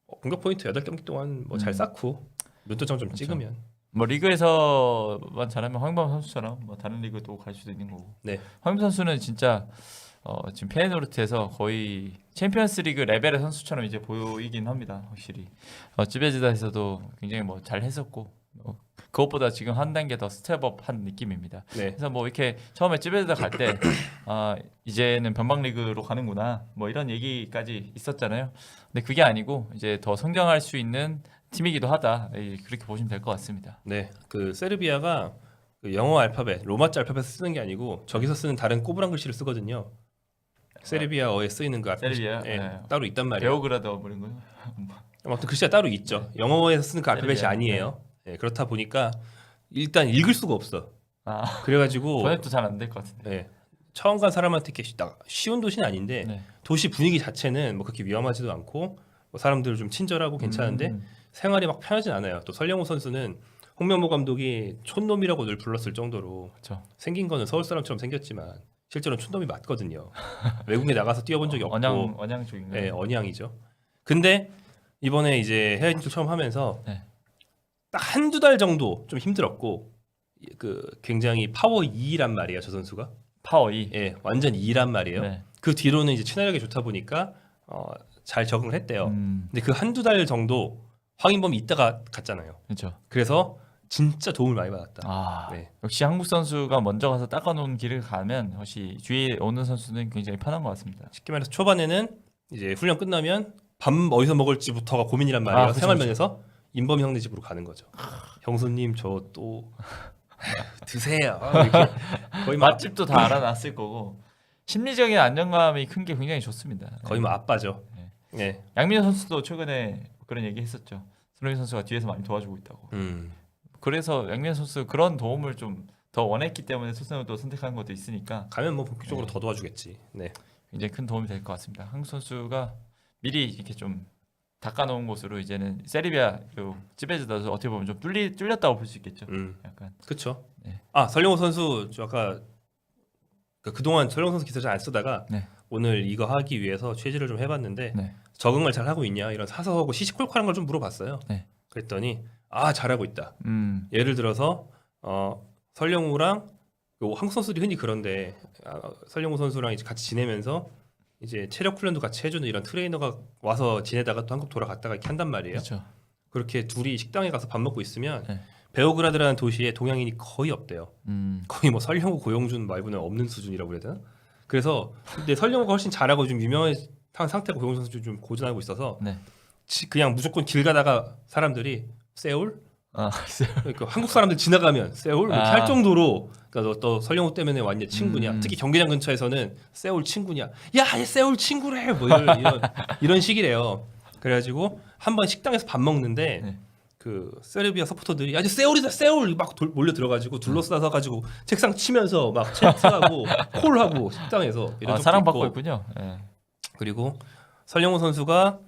공격 포인트 8경기 동안 뭐 잘 쌓고 눈도장 좀 그렇죠. 찍으면 뭐 리그에서만 잘하면 황인범 선수처럼 뭐 다른 리그도 갈 수도 있는 거고. 네. 황인범 선수는 진짜 지금 페이노르트에서 거의 챔피언스리그 레벨의 선수처럼 이제 보이긴 합니다. 확실히 찌베즈다에서도 굉장히 뭐 잘했었고 그것보다 지금 한 단계 더 스텝업한 느낌입니다. 네. 그래서 뭐 이렇게 처음에 찌베즈다 갈 때 이제는 변방리그로 가는구나 뭐 이런 얘기까지 있었잖아요. 근데 그게 아니고 이제 더 성장할 수 있는 팀이기도 하다. 그렇게 보시면 될 것 같습니다. 네. 그 세르비아가 그 영어 알파벳, 로마자 알파벳을 쓰는 게 아니고 저기서 쓰는 다른 꼬부랑 글씨를 쓰거든요. 세르비아어에 쓰이는 그 알파벳 세르비아? 예, 네. 따로 있단 말이에요. 베오그라드 뭐 이런 거요? 아무튼 글씨가 따로 있죠. 영어에서 쓰는 그 알파벳이 세르비아. 아니에요. 예, 그렇다 보니까 일단 읽을 수가 없어. 그래가지고 번역도 잘 안 될 것 같은데. 예, 처음 간 사람한테 이렇게 쉬운 도시는 아닌데 네. 도시 분위기 자체는 뭐 그렇게 위험하지도 않고 뭐 사람들 좀 친절하고 괜찮은데 생활이 막 편하진 않아요. 또 설영우 선수는 홍명보 감독이 촌놈이라고 늘 불렀을 정도로 그렇죠. 생긴 거는 서울 사람처럼 생겼지만 실제로는 촌놈이 맞거든요. 외국에 나가서 뛰어본 적이 없고 언양 쪽인가요? 네, 언양이죠. 근데 이번에 이제 해외 진출 처음 하면서 네. 딱 한두 달 정도 좀 힘들었고 그 굉장히 파워 2란 말이에요. 저 선수가. 파워 2. 예, 완전 2란 말이에요. 네. 그 뒤로는 이제 친화력이 좋다 보니까 잘 적응을 했대요. 음. 근데 그 한두 달 정도 황인범이 있다가 갔잖아요. 그렇죠. 그래서 진짜 도움을 많이 받았다. 네. 역시 한국 선수가 먼저 가서 닦아놓은 길을 가면 역시 주위에 오는 선수는 굉장히 편한 것 같습니다. 쉽게 말해서 초반에는 이제 훈련 끝나면 밥 어디서 먹을지부터가 고민이란 말이에요. 그쵸, 생활 면에서 인범이 형네 집으로 가는 거죠. 형수님 저 또 드세요. 이렇게 거의 뭐 맛집도 다 알아놨을 거고 심리적인 안정감이 큰 게 굉장히 좋습니다. 거의 뭐 아빠죠. 네. 네. 양민호 선수도 최근에 그런 얘기 했었죠. 손흥민 선수가 뒤에서 많이 도와주고 있다고. 그래서 양민호 선수 그런 도움을 좀 더 원했기 때문에 토트넘을 또 선택한 것도 있으니까 가면 뭐 본격적으로 네. 더 도와주겠지. 네. 굉장히 큰 도움이 될 것 같습니다. 한국 선수가 미리 이렇게 좀 닦아놓은 곳으로 이제는 세르비아 그리고 찌베즈다도 어떻게 보면 좀 뚫렸다고 볼 수 있겠죠. 약간 그렇죠. 네. 설영호 선수 저 아까 그동안 설영호 선수 기사 잘 안 쓰다가 네. 오늘 이거 하기 위해서 취재를 좀 해봤는데 네. 적응을 잘 하고 있냐 이런 사소하고 시시콜콜한 걸 좀 물어봤어요. 네. 그랬더니 잘하고 있다. 음. 예를 들어서 설영우랑 한국 선수들이 흔히 그런데 설영우 선수랑 이제 같이 지내면서 이제 체력 훈련도 같이 해주는 이런 트레이너가 와서 지내다가 또 한국 돌아갔다가 이렇게 한단 말이에요. 그렇죠. 그렇게 둘이 식당에 가서 밥 먹고 있으면 네. 베오그라드라는 도시에 동양인이 거의 없대요. 거의 뭐 설영우, 고용준 말고는 없는 수준이라고 해야 되나? 그래서 근데 설영우가 훨씬 잘하고 좀 유명한 상태고 고용준 선수 좀 고전하고 있어서 네. 그냥 무조건 길 가다가 사람들이 세울? 글쎄요. 그러니까 한국 사람들 지나가면 세울 이렇게 할 정도로 그러니까 너 설영우 때문에 완전 친구냐? 특히 경기장 근처에서는 세울 친구냐? 야, 얘 세울 친구래. 뭐 이런 식이래요. 그래가지고 한번 식당에서 밥 먹는데 네. 그 세르비아 서포터들이 아주 세울이다 세울 막 몰려 들어가지고 둘러싸서 가지고 책상 치면서 막 채팅하고 콜하고 식당에서 이런 적도 사랑받고 있고. 있군요. 네. 그리고 설영우 선수가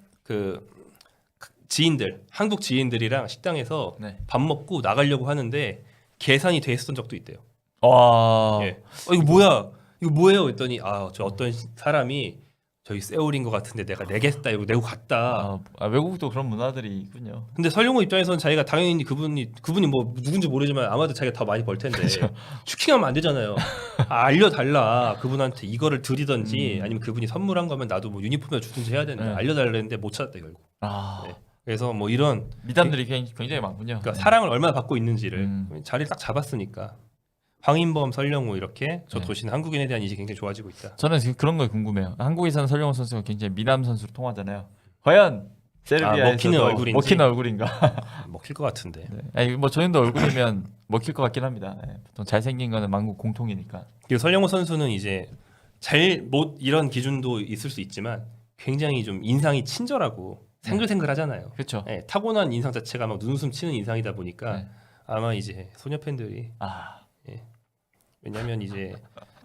지인들, 한국 지인들이랑 식당에서 네. 밥 먹고 나가려고 하는데 계산이 됐었던 적도 있대요. 와. 예. 이거 뭐야? 이거 뭐예요? 했더니 저 어떤 사람이 저희 세울인 것 같은데 내가 내겠다 이러고 내고 갔다. 외국도 그런 문화들이 있군요. 근데 설용호 입장에서는 자기가 당연히 그분이 뭐 누군지 모르지만 아마도 자기가 더 많이 벌 텐데 슈킹하면 안 되잖아요. 알려달라 그분한테 이거를 드리던지 아니면 그분이 선물한 거면 나도 뭐 유니폼을 주든지 해야 되는데 네. 알려달라는데 못 찾았다 결국. 아. 네. 그래서 뭐 이런 미담들이 굉장히 많군요. 그러니까 사랑을 얼마나 받고 있는지를 음. 자리를 딱 잡았으니까 황인범, 설령우 이렇게 저 네. 도시는 한국인에 대한 인식이 굉장히 좋아지고 있다. 저는 지금 그런 거 궁금해요. 한국에서는 설영호 선수가 굉장히 미남 선수로 통하잖아요. 과연 세르비아에서도 먹히는 얼굴인지? 먹히는 얼굴인가? 먹힐 것 같은데. 네. 아니 뭐 저희도 얼굴이면 먹힐 것 같긴 합니다. 네. 보통 잘생긴 거는 만국 공통이니까. 그리고 설령호 선수는 이제 못 이런 기준도 있을 수 있지만 굉장히 좀 인상이 친절하고 생글생글하잖아요. 그렇죠. 네, 타고난 인상 자체가 막 눈웃음 치는 인상이다 보니까 네. 아마 이제 소녀 팬들이 아. 왜냐면 이제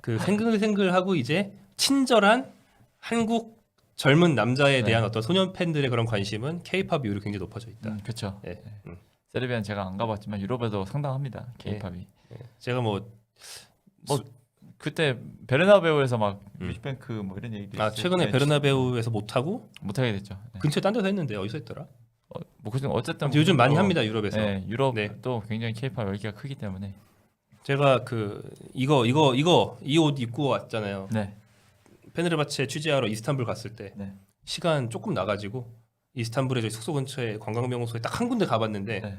그 생글생글하고 이제 친절한 한국 젊은 남자에 네. 대한 어떤 소년 팬들의 그런 관심은 K-팝 이후로 굉장히 높아져 있다. 그렇죠. 예. 세르비아는 제가 안 가봤지만 유럽에도 상당합니다. K-팝이. 제가 뭐 그때 베르나베우에서 막 뮤직뱅크 뭐 이런 얘기도 있어요. 최근에 베르나베우에서 못 하고 못하게 됐죠. 네. 근처에 딴 데서 했는데 어디서 했더라? 뭐 그중 어쨌든 요즘 많이 뭐, 합니다 유럽에서. 네, 유럽도 네. 굉장히 K-팝 열기가 크기 때문에. 제가 이 옷 입고 왔잖아요. 네. 페네르바체 취재하러 이스탄불 갔을 때 네. 시간 조금 나가지고 이스탄불에 저희 숙소 근처에 관광명소에 딱 한 군데 가봤는데 네.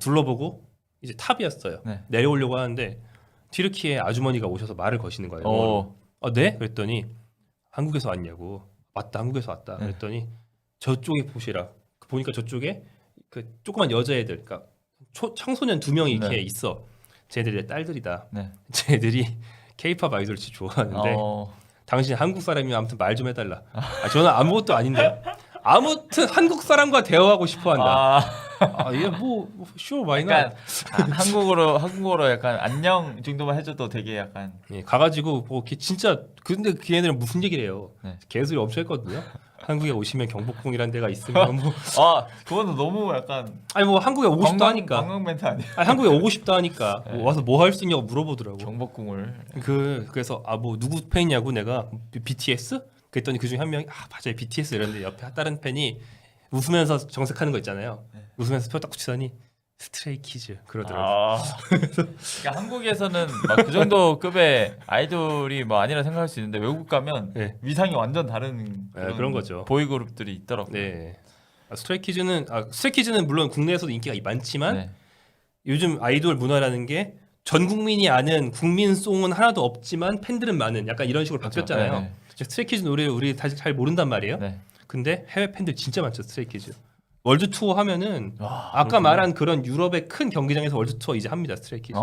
둘러보고 이제 탑이었어요. 네. 내려오려고 하는데 튀르키예 아주머니가 오셔서 말을 거시는 거예요. 오. 네? 그랬더니 한국에서 왔냐고. 맞다, 한국에서 왔다. 네. 그랬더니 저쪽에 보시라. 보니까 저쪽에 그 조그만 여자애들, 그러니까 청소년 2명이 이렇게 네. 있어. 쟤네들의 딸들이다. 네. 쟤네들이 K-팝 아이돌 진짜 좋아하는데 당신 한국 사람이면 아무튼 말 좀 해달라. 저는 아무것도 아닌데 아무튼 한국 사람과 대화하고 싶어한다. 얘 쇼 많이 나. 약간 한국어로 약간 안녕 정도만 해줘도 되게 약간 예, 가가지고 진짜 근데 걔네들은 무슨 얘기를 해요. 네. 개소리 엄청 했거든요. 한국에 오시면 경복궁이라는 데가 있으면 뭐 그거는 너무 약간 아니 뭐 한국에 오고 싶다 하니까. 관광 멘트 아니야? 아니, 한국에 오고 싶다 하니까 네. 와서 뭐 할 수 있냐고 물어보더라고. 경복궁을 그래서 뭐 누구 팬이냐고 내가 BTS? 그랬더니 그중에 한 명이 맞아요 BTS 이랬는데 옆에 다른 팬이 웃으면서 정색하는 거 있잖아요. 네. 웃으면서 표 딱 붙이더니 스트레이키즈 그러더라고요. 그러니까 한국에서는 막 그 정도 급의 아이돌이 뭐 아니라 생각할 수 있는데 외국 가면 네. 위상이 완전 다른 그런 거죠. 보이그룹들이 있더라고요. 네. 스트레이키즈는 물론 국내에서도 인기가 많지만 네. 요즘 아이돌 문화라는 게 전 국민이 아는 국민송은 하나도 없지만 팬들은 많은 약간 이런 식으로 바뀌었잖아요. 네, 스트레이키즈 노래를 우리 다시 잘 모른단 말이에요. 네. 근데 해외 팬들 진짜 많죠 스트레이키즈. 월드 투어 하면은 아까 그렇구나. 말한 그런 유럽의 큰 경기장에서 월드 투어 이제 합니다 스트레이키즈.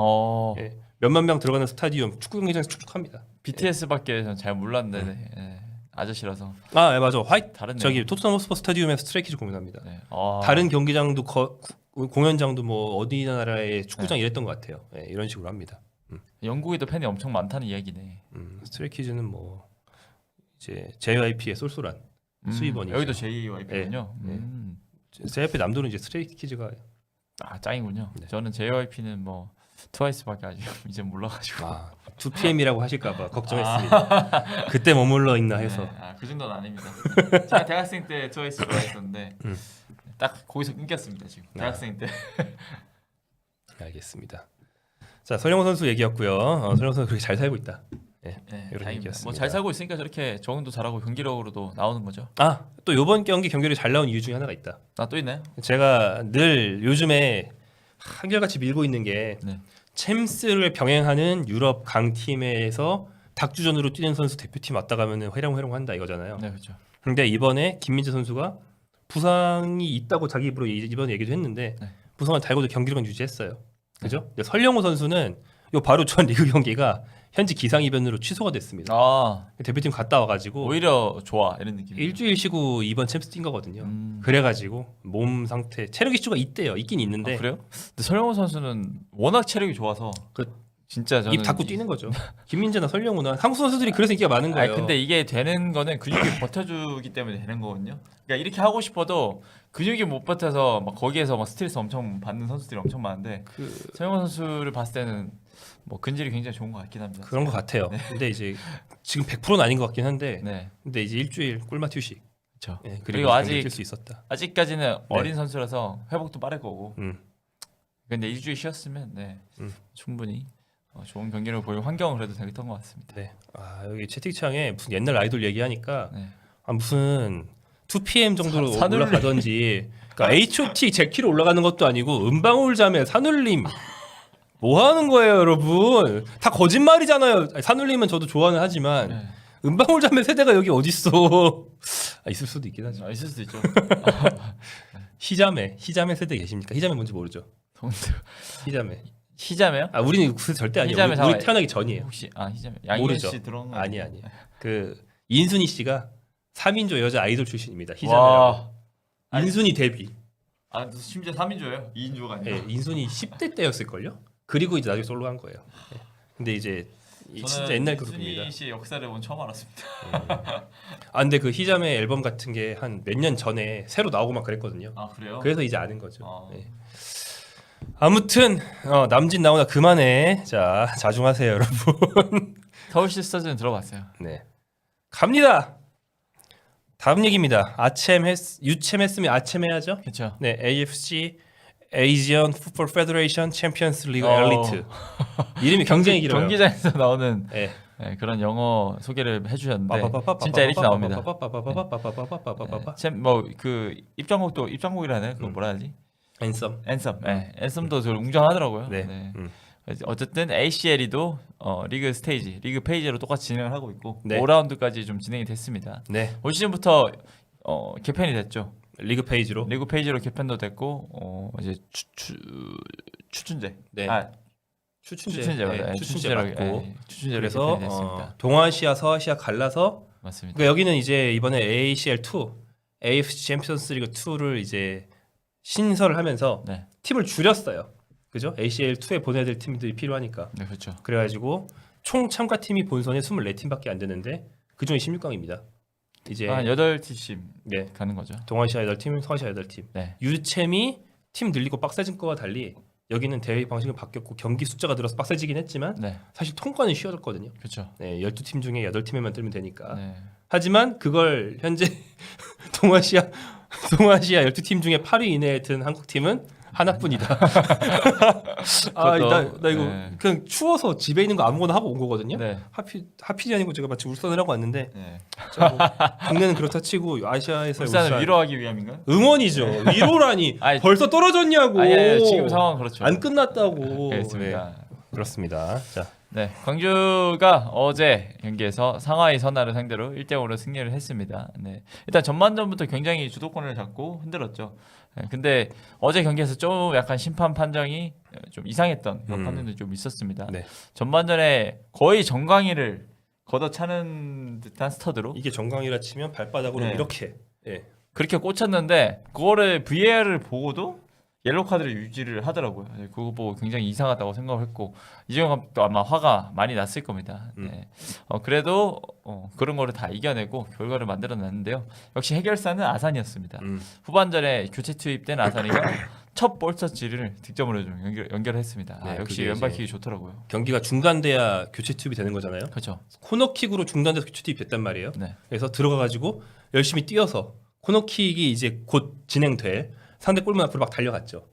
예. 몇만 명 들어가는 스타디움 축구 경기장에서 축축 합니다. BTS밖에 저는 잘 몰랐는데 네. 아저씨라서 예, 맞아. 다른 저기 토트넘 호스퍼 스타디움에서 스트레이키즈 공연합니다. 네. 다른 경기장도 공연장도 뭐 어디 나라의 축구장 이랬던 것 같아요. 예, 이런 식으로 합니다. 영국에도 팬이 엄청 많다는 이야기네. 스트레이키즈는 뭐 이제 JYP의 쏠쏠한 수입원이죠. 여기도 JYP군요. 네. JYP 남도는 이제 스트레이키즈가 짱이군요. 네. 저는 JYP는 뭐 트와이스밖에 아직 이제 몰라가지고. 2PM이라고 하실까봐 걱정했습니다. 그때 머물러 있나 해서. 네, 그 정도는 아닙니다. 제가 대학생 때 트와이스 좋아했었는데 딱 거기서 끊겼습니다 지금. 대학생 때. 알겠습니다. 자 설영호 선수 얘기였고요. 설영호 선수 그렇게 잘 살고 있다. 네, 이런 다행입니다. 얘기였습니다. 뭐잘 살고 있으니까 저렇게 적응도 잘하고 경기력으로도 나오는 거죠. 또 이번 경기 경기력이 잘 나온 이유 중에 하나가 있다. 또 있나요? 제가 늘 요즘에 한결같이 밀고 있는 게 네. 챔스를 병행하는 유럽 강팀에서 닭주전으로 뛰는 선수 대표팀 왔다 가면은 회랑회랑한다 이거잖아요. 네, 그렇죠. 근데 이번에 김민재 선수가 부상이 있다고 자기 입으로 이번에 얘기도 했는데 네. 부상을 달고도 경기력은 유지했어요. 그죠? 근데 설령호 선수는 요 바로 전 리그 경기가 현지 기상 이변으로 취소가 됐습니다. 대표팀 갔다 와가지고 오히려 좋아 이런 느낌. 일주일 쉬고 이번 챔스 뛴 거거든요. 그래가지고 몸 상태 체력 이슈가 있대요. 있긴 있는데 그래요? 근데 설영호 선수는 워낙 체력이 좋아서 진짜 저는 입 닫고 뛰는 거죠. 김민재나 설령우나 한국 선수들이 그래서 인기가 많은 거예요. 근데 이게 되는 거는 근육이 버텨주기 때문에 되는 거거든요. 그러니까 이렇게 하고 싶어도 근육이 못 버텨서 막 거기에서 막 스트레스 엄청 받는 선수들이 엄청 많은데 서영원 선수를 봤을 때는 뭐 근질이 굉장히 좋은 것 같긴 합니다. 그런 것 같아요. 근데 이제 지금 100%는 아닌 것 같긴 한데 네, 근데 이제 일주일 꿀맛 휴식. 그렇죠. 예, 그리고 아직 뛸수 있었다. 아직까지는 어린 선수라서 회복도 빠를 거고. 음. 근데 일주일 쉬었으면 음. 충분히 좋은 경기를 보일 환경을 그래도 되겠던 것 같습니다. 네. 아 여기 채팅창에 무슨 옛날 아이돌 얘기하니까 네. 무슨 2PM 정도로 산울림. 올라가던지 그러니까 H.O.T. 제키로 올라가는 것도 아니고 은방울 자매 산울림 뭐 하는 거예요 여러분 다 거짓말이잖아요. 아니, 산울림은 저도 좋아는 하지만 네. 은방울 자매 세대가 여기 어딨어. 있을 수도 있긴 하죠. 있을 수도 있죠. 희자매 세대 계십니까? 희자매 뭔지 모르죠. 희자매. 희자매요? 우리는 그 절대 아니에요. 희자매 우리 상황- 태어나기 전이에요. 혹시 희자매 양희은 모르죠. 씨 들어온 거 아니. 그 인순이 씨가 3인조 여자 아이돌 출신입니다. 희자매라고. 와. 인순이 데뷔. 심지어 3인조예요? 2인조가 아니라. 예, 인순이 10대 때였을걸요? 그리고 이제 나중에 솔로 한 거예요. 예. 근데 이제 진짜 옛날 그룹입니다. 순희 씨의 역사를 오늘 처음 알았습니다. 근데 그 희자매 앨범 같은 게 한 몇 년 전에 새로 나오고 막 그랬거든요. 아 그래요? 그래서 이제 아는 거죠. 아. 예. 아무튼 남진 나오나 그만해. 자 자중하세요 여러분. 서울 시스터즈는 들어봤어요. 네 갑니다. 다음 얘기입니다. 유챔 했으면 아챔 해야죠. 그렇죠. 네 AFC Asian Football Federation Champions League Elite. 이름이 굉장히 길어요. 경기장에서 나오는 네. 그런 영어 소개를 해주셨는데 진짜 이렇게 나옵니다. 뭐그 입장곡이라네. 그거 뭐라 하지? 앤썸. 앤썸. 앤썸도 저 웅장하더라고요. 네. 네. 어쨌든 ACL이도 리그 스테이지, 리그 페이지로 똑같이 진행을 하고 있고 네. 5라운드까지 좀 진행이 됐습니다. 네. 올 시즌부터 개편이 됐죠. 리그 페이지로. 리그 페이지로 개편도 됐고 이제 추춘제. 네. 추춘제 맞아요. 추춘제 맞고. 추춘제로 그래서 개편이 됐습니다. 동아시아, 서아시아 갈라서 맞습니다. 그러니까 여기는 이제 이번에 ACL 2, AFC 챔피언스 리그 2를 이제 신설을 하면서 네. 팀을 줄였어요. 그죠? ACL 2에 보내야 될 팀들이 필요하니까. 네, 그렇죠. 그래가지고 총 참가팀이 본선에 24팀밖에 안 되는데 그중에 16강입니다. 이제 한 8팀씩 네. 가는 거죠. 동아시아 8팀, 서아시아 8팀. 네. 유챔이 팀 늘리고 빡세진 거와 달리 여기는 대회 방식이 바뀌었고 경기 숫자가 늘어서 빡세지긴 했지만 네. 사실 통과는 쉬워졌거든요. 그렇죠. 네, 12팀 중에 8팀에만 들면 되니까. 네. 하지만 그걸 현재 동아시아 12팀 중에 8위 이내에 든 한국 팀은 하나뿐이다. 나 이거 네. 그냥 추워서 집에 있는 거 아무거나 하고 온 거거든요. 네. 하필이 아니고 제가 마치 울산을 하고 왔는데 네. 국내는 그렇다 치고 아시아에서 울산을 위로하기 위함인가요? 응원이죠. 위로라니. 아니, 벌써 떨어졌냐고. 아니, 지금 상황 그렇죠. 안 끝났다고. 그렇습니다. 네, 그렇습니다. 자, 네, 광주가 어제 경기에서 상하이 선화를 상대로 1대0으로 승리를 했습니다. 네, 일단 전반전부터 굉장히 주도권을 잡고 흔들었죠. 네, 근데 어제 경기에서 좀 약간 심판 판정이 좀 이상했던 그런 판정도 좀 있었습니다. 네. 전반전에 거의 정강이를 걷어차는 듯한 스터드로 이게 정강이라 치면 발바닥으로 네. 이렇게. 예. 그렇게 꽂혔는데 그거를 VAR을 보고도 옐로우 카드를 유지를 하더라고요. 네, 그거 보고 굉장히 이상하다고 생각을 했고 이정현 감독도 아마 화가 많이 났을 겁니다. 네. 그래도 그런 거를 다 이겨내고 결과를 만들어냈는데요. 역시 해결사는 아산이었습니다. 후반전에 교체 투입된 아산이가 첫 볼터치를 득점으로 좀 연결했습니다. 네, 역시 그게 왼발 이제 킥이 좋더라고요. 경기가 중단돼야 교체 투입이 되는 거잖아요. 그렇죠. 코너킥으로 중단돼서 교체 투입 됐단 말이에요. 네. 그래서 들어가가지고 열심히 뛰어서 코너킥이 이제 곧 진행돼 상대 골문 앞으로 막 달려갔죠.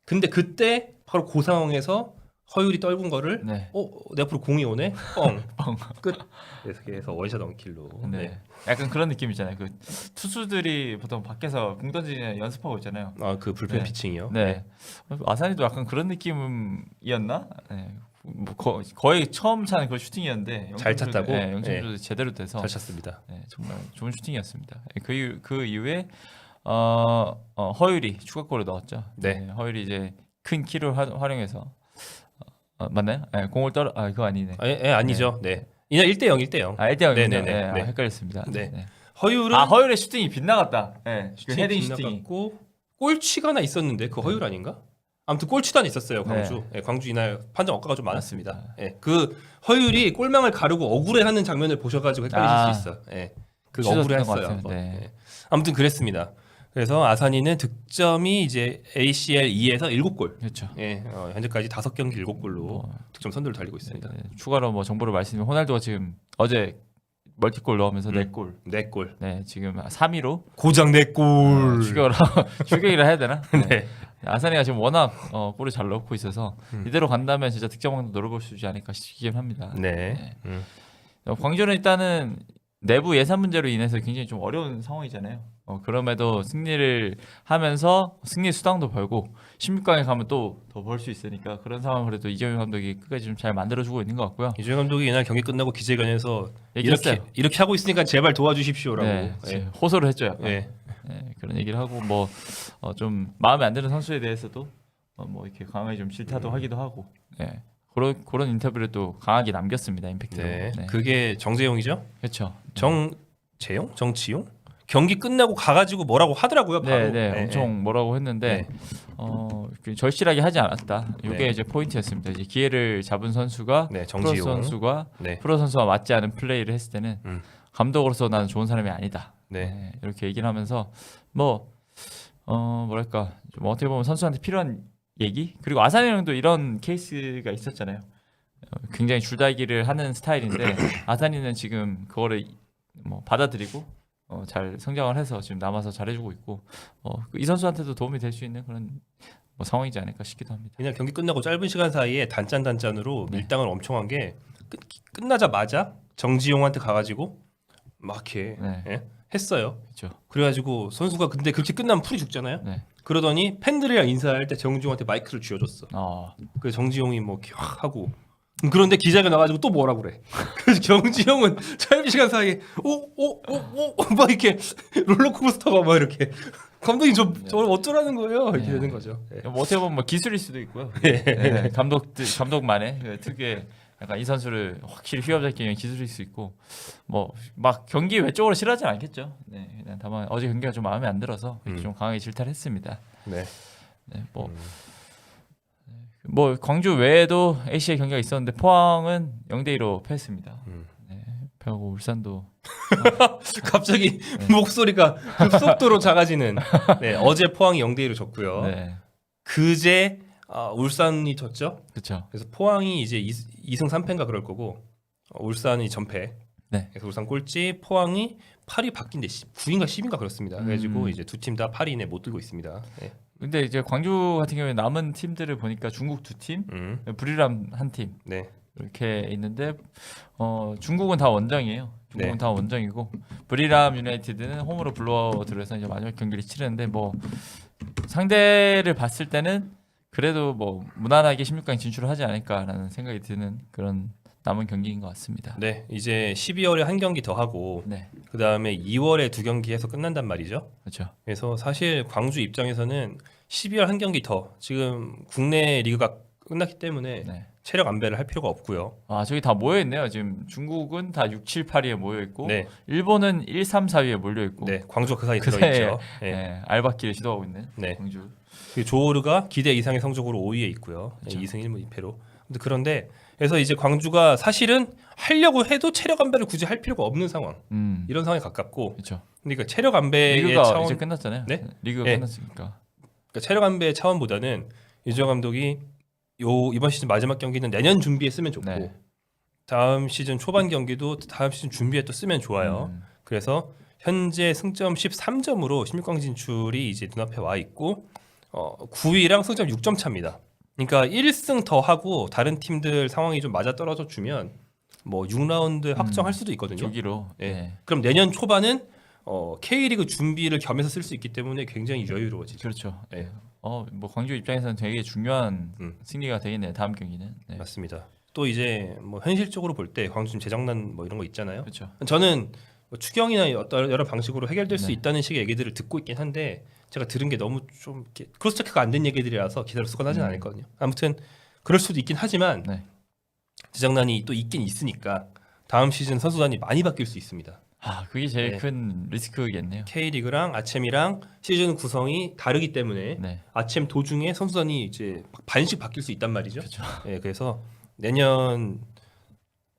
근데 그때 바로 그 상황에서 허율이 떨군 거를 네. 내 앞으로 공이 오네. 뻥. 뻥. 끝. 그래서 원샷 원킬로. 네. 네. 약간 그런 느낌 있잖아요. 그 투수들이 보통 밖에서 공 던지는 연습하고 있잖아요. 그 불펜 네. 피칭이요. 네. 아산이도 약간 그런 느낌이었나? 네. 뭐 거의 처음 차는 그런 슈팅이었는데 잘 찼다고? 네, 영점도 제대로 돼서 잘 찼습니다. 네, 정말 좋은 슈팅이었습니다. 그 이후에 허율이 추가골을 넣었죠. 네. 허율이 이제 큰 키를 활용해서 맞나요? 네, 공을 그거 아니네. 아니죠. 네. 이날 1대0 1대0. 1대0이군요. 네네네. 네. 헷갈렸습니다. 네. 네. 허율은 허율의 슈팅이 빗나갔다. 네, 그 슈팅이 헤딩 슈팅이. 빗나갔고 골치가 하나 있었는데 그 허율 아닌가? 아무튼 골치단이 있었어요 광주. 네. 예, 광주 이날 판정 억가가 좀 많았습니다. 예, 그 허율이 골망을 가르고 억울해하는 장면을 보셔가지고 헷갈리실 수 있어. 예, 그 취소됐던 것 억울해했어요. 같아요. 한번. 네. 예. 아무튼 그랬습니다. 그래서 아산이는 득점이 이제 ACL 2에서 7골. 그렇죠. 예, 현재까지 5경기 7골로 뭐, 득점 선두를 달리고 있습니다. 네, 추가로 뭐 정보를 말씀드리면 호날두가 지금 어제 멀티골 넣으면서 4골. 4골. 네, 지금 3위로 고장 4골. 추격이라 해야 되나? 네. 네. 아산이가 지금 워낙 골을 잘 넣고 있어서 이대로 간다면 진짜 득점왕도 노려볼 수 있지 않을까 싶긴 합니다. 네. 광주는 일단은 내부 예산 문제로 인해서 굉장히 좀 어려운 상황이잖아요. 그럼에도 승리를 하면서 승리 수당도 벌고 16강에 가면 또 더 벌 수 있으니까 그런 상황 그래도 이재용 감독이 끝까지 좀 잘 만들어주고 있는 것 같고요. 이재용 감독이 이날 경기 끝나고 기자회견에서 얘기했어요. 이렇게 하고 있으니까 제발 도와주십시오라고. 네, 예. 호소를 했죠. 약간. 예. 네, 그런 얘기를 하고 뭐 좀 마음에 안 드는 선수에 대해서도 뭐 이렇게 강하게 좀 질타도 하기도 하고 네. 그런 인터뷰를 또 강하게 남겼습니다. 임팩트로. 네. 네. 그게 정재용이죠? 그렇죠. 정재용? 정치용? 경기 끝나고 가가지고 뭐라고 하더라고요. 바로. 네, 엄청 뭐라고 했는데 절실하게 하지 않았다. 이게 네. 이제 포인트였습니다. 이제 기회를 잡은 선수가 네, 프로 정지용. 선수가 네. 프로 선수와 맞지 않은 플레이를 했을 때는 감독으로서 나는 좋은 사람이 아니다. 네. 네, 이렇게 얘기를 하면서 뭐랄까 좀 어떻게 보면 선수한테 필요한 얘기 그리고 아산이 형도 이런 케이스가 있었잖아요. 굉장히 줄다리기를 하는 스타일인데 아산이는 지금 그거를 뭐 받아들이고 잘 성장을 해서 지금 남아서 잘해주고 있고 이 선수한테도 도움이 될 수 있는 그런 뭐 상황이지 않을까 싶기도 합니다. 그냥 경기 끝나고 짧은 시간 사이에 단짠단짠으로 네. 밀당을 엄청 한 게 끝나자마자 정지용한테 가가지고 막 이렇게 네. 예? 했어요. 그렇죠. 그래가지고 선수가 근데 그렇게 끝나면 풀이 죽잖아요. 네. 그러더니 팬들이랑 인사할 때 정지용한테 마이크를 쥐어줬어. 그래서 정지용이 뭐 이렇게 확 하고 그런데 기자가 나가지고 또 뭐라 그래. 그래서 정지용은 짧은 시간 사이에 막 이렇게 롤러코스터가 막 이렇게 감독님 저 어쩌라는 거예요 이렇게 네. 되는 거죠. 예. 뭐 어떻게 보면 뭐 기술일 수도 있고요. 네, 감독만의 그 특유의 약간 이 선수를 확실히 휘어잡기 위한 기술일 수 있고 뭐 막 경기 외적으로 싫어하진 않겠죠. 네, 그냥 다만 어제 경기가 좀 마음에 안 들어서 이렇게 좀 강하게 질타를 했습니다. 네. 네, 뭐 광주 외에도 ACL 경기가 있었는데 포항은 0대2로 패했습니다. 네, 패하고 울산도 갑자기 목소리가 급속도로 작아지는. 네, 어제 포항이 0대2로 졌고요. 네, 그제 울산이 졌죠. 그렇죠. 그래서 포항이 이제 2승 3패인가 그럴 거고 울산이 전패. 네. 그래서 울산 꼴찌, 포항이 8위 바뀐데 9인가 10인가 그렇습니다. 그래가지고 이제 두 팀 다 8위 이내 못 들고 있습니다. 네. 근데 이제 광주 같은 경우에 남은 팀들을 보니까 중국 2팀, 부리람 1팀 네. 이렇게 있는데 중국은 다 원정이에요. 중국은 네. 다 원정이고 부리람 유나이티드는 홈으로 불러들여서 이제 마지막 경기를 치르는데 뭐 상대를 봤을 때는 그래도 뭐 무난하게 16강 진출을 하지 않을까라는 생각이 드는 그런 남은 경기인 것 같습니다. 네, 이제 12월에 한 경기 더 하고 네, 그 다음에 2월에 2경기 해서 끝난단 말이죠. 그렇죠. 그래서 사실 광주 입장에서는 12월 한 경기 더 지금 국내 리그가 끝났기 때문에 네. 체력 안배를 할 필요가 없고요. 아 저기 다 모여 있네요. 지금 중국은 다 6, 7, 8위에 모여 있고 네, 일본은 1, 3, 4위에 몰려 있고 네, 광주가 그 사이에 그 들어있죠. 사이에, 네. 알바끼를 시도하고 있는 네. 광주. 그리고 조르가 기대 이상의 성적으로 5위에 있고요. 네, 그렇죠. 2승 1무 2패로. 그런데 그래서 이제 광주가 사실은 하려고 해도 체력 안배를 굳이 할 필요가 없는 상황. 이런 상황에 가깝고. 그렇죠. 그러니까 체력 안배의 리그가 차원, 이제 끝났잖아요. 네? 리그가 네. 끝났으니까. 그러니까 체력 안배의 차원보다는 이재용 감독이 이번 시즌 마지막 경기는 내년 준비에 쓰면 좋고 네. 다음 시즌 초반 경기도 다음 시즌 준비에 또 쓰면 좋아요. 그래서 현재 승점 13점으로 16강 진출이 이제 눈앞에 와 있고 9위랑 승점 6점 차입니다. 그러니까 1승 더 하고 다른 팀들 상황이 좀 맞아 떨어져 주면 뭐 6라운드 확정할 수도 있거든요. 조기로. 네. 네. 그럼 내년 초반은 K리그 준비를 겸해서 쓸 수 있기 때문에 굉장히 여유로워지죠. 그렇죠. 네. 뭐 광주 입장에서는 되게 중요한 승리가 되겠네요. 다음 경기는. 네. 맞습니다. 또 이제 뭐 현실적으로 볼 때 광주 지금 재정난 뭐 이런 거 있잖아요. 그렇죠. 저는 뭐 추경이나 어떤 여러 방식으로 해결될 수 네. 있다는 식의 얘기들을 듣고 있긴 한데 제가 들은 게 너무 좀 이렇게 크로스 체크가 안 된 얘기들이라서 기사를 쓰거나 하진 않았거든요. 아무튼 그럴 수도 있긴 하지만 네. 재정난이 또 있긴 있으니까 다음 시즌 선수단이 많이 바뀔 수 있습니다. 그게 제일 네. 큰 리스크겠네요. K리그랑 아챔이랑 시즌 구성이 다르기 때문에 네. 아챔 도중에 선수단이 이제 반씩 바뀔 수 있단 말이죠. 그렇죠. 예, 그래서 내년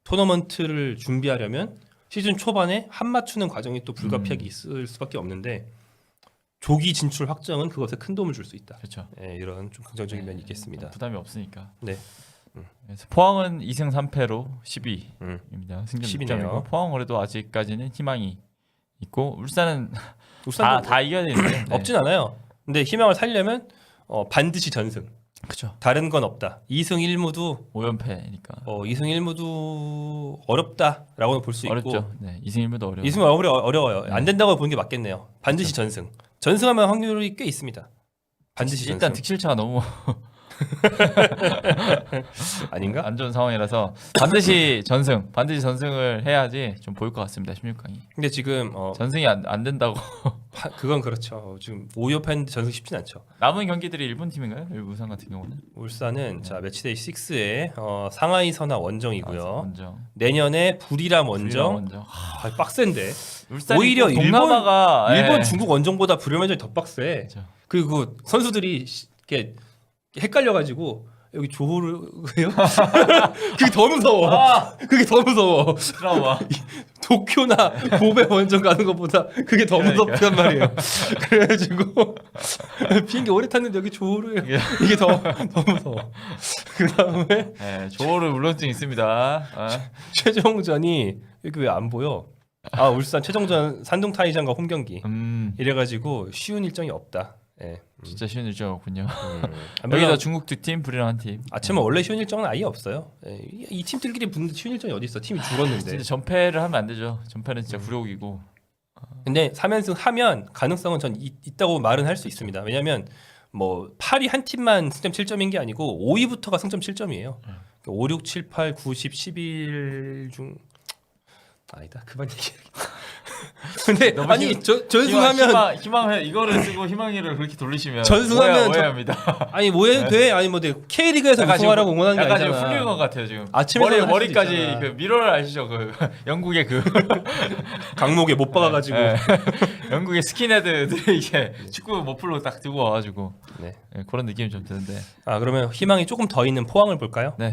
토너먼트를 준비하려면 시즌 초반에 한 맞추는 과정이 또 불가피하게 있을 수밖에 없는데 조기 진출 확정은 그것에 큰 도움을 줄 수 있다. 그렇죠. 예, 이런 좀 긍정적인 면이 있겠습니다. 부담이 없으니까. 네. 그래서 포항은 2승 3패로 10위입니다. 음. 승점 10위네요. 6점이고 포항은 그래도 아직까지는 희망이 있고 울산은 울산도 다 이겨야 되는데 네. 없진 않아요. 근데 희망을 살려면 반드시 전승. 그렇죠. 다른 건 없다. 2승 1무도 5연패니까 2승 1무도 어렵다라고는 볼 수 있고 어렵죠. 네, 2승 1무도 어려워. 2승 어려워요. 안 된다고 보는 게 맞겠네요. 반드시 전승. 전승하면 확률이 꽤 있습니다. 반드시 전승. 일단 득실차가 너무 아닌가? 안 좋은 상황이라서 반드시 전승을 해야지 좀 보일 것 같습니다. 16강이. 근데 지금 전승이 안 된다고. 그건 그렇죠. 지금 5연패인데 전승 쉽진 않죠. 남은 경기들이 일본 팀인가요? 울산 같은 경우는 울산은 자 매치데이 6에 상하이 선화 원정이고요. 원정. 내년에 부리람 원정. 원정. 빡센데. 울산이 오히려 또 동남아가 일본 예. 중국 원정보다 부리람 원정이 더 빡세. 그렇죠. 그리고 선수들이 이렇게 헷갈려가지고 여기 조호르예요? 그게 더 무서워. 그게 더 무서워. 트라우마. 도쿄나 고베 원정 가는 것보다 그게 더 그러니까요. 무섭단 말이에요. 그래가지고 비행기 오래 탔는데 여기 조호르예요. 이게 더 무서워. 그 다음에 네, 조호르 울렁증 있습니다. 최종전이 여기 왜 안 보여? 울산 최종전 산둥 타이장과 홈 경기. 이래가지고 쉬운 일정이 없다. 예. 진짜 쉬운 일정이었군요. 물론 여기다 중국 두 팀, 불이랑 한 팀. 아침은 원래 쉬운 일정은 아예 없어요. 예. 이 팀들끼리 붙는데 쉬운 일정이 어디 있어? 팀이 죽었는데. 진짜 전패를 하면 안 되죠. 전패는 진짜 굴욕이고. 근데 3연승 하면 가능성은 전 있다고 말은 할 수 있습니다. 왜냐면 뭐 8위 한 팀만 승점 7점인 게 아니고 5위부터가 승점 7점이에요. 5, 6, 7, 8, 9, 10, 11 중 아니다. 그만 얘기해야겠다. 근데 너무 아니 전승하면 희망 이거를 쓰고 희망이를 그렇게 돌리시면 전승하면 오해합니다. 아니 뭐 해도 돼? 아니 뭐 K리그에서 우승하라고 응원하는 게 약간 아니잖아. 지금 풀리는 것 같아요 지금. 아침에 머리까지 그 미러를 아시죠? 그 영국의 그 강목에 못 박아가지고 네. 영국의 스킨헤드들이 이게 축구 머플로 딱 들고 와가지고 네. 네, 그런 느낌이 좀 드는데. 그러면 희망이 조금 더 있는 포항을 볼까요? 네.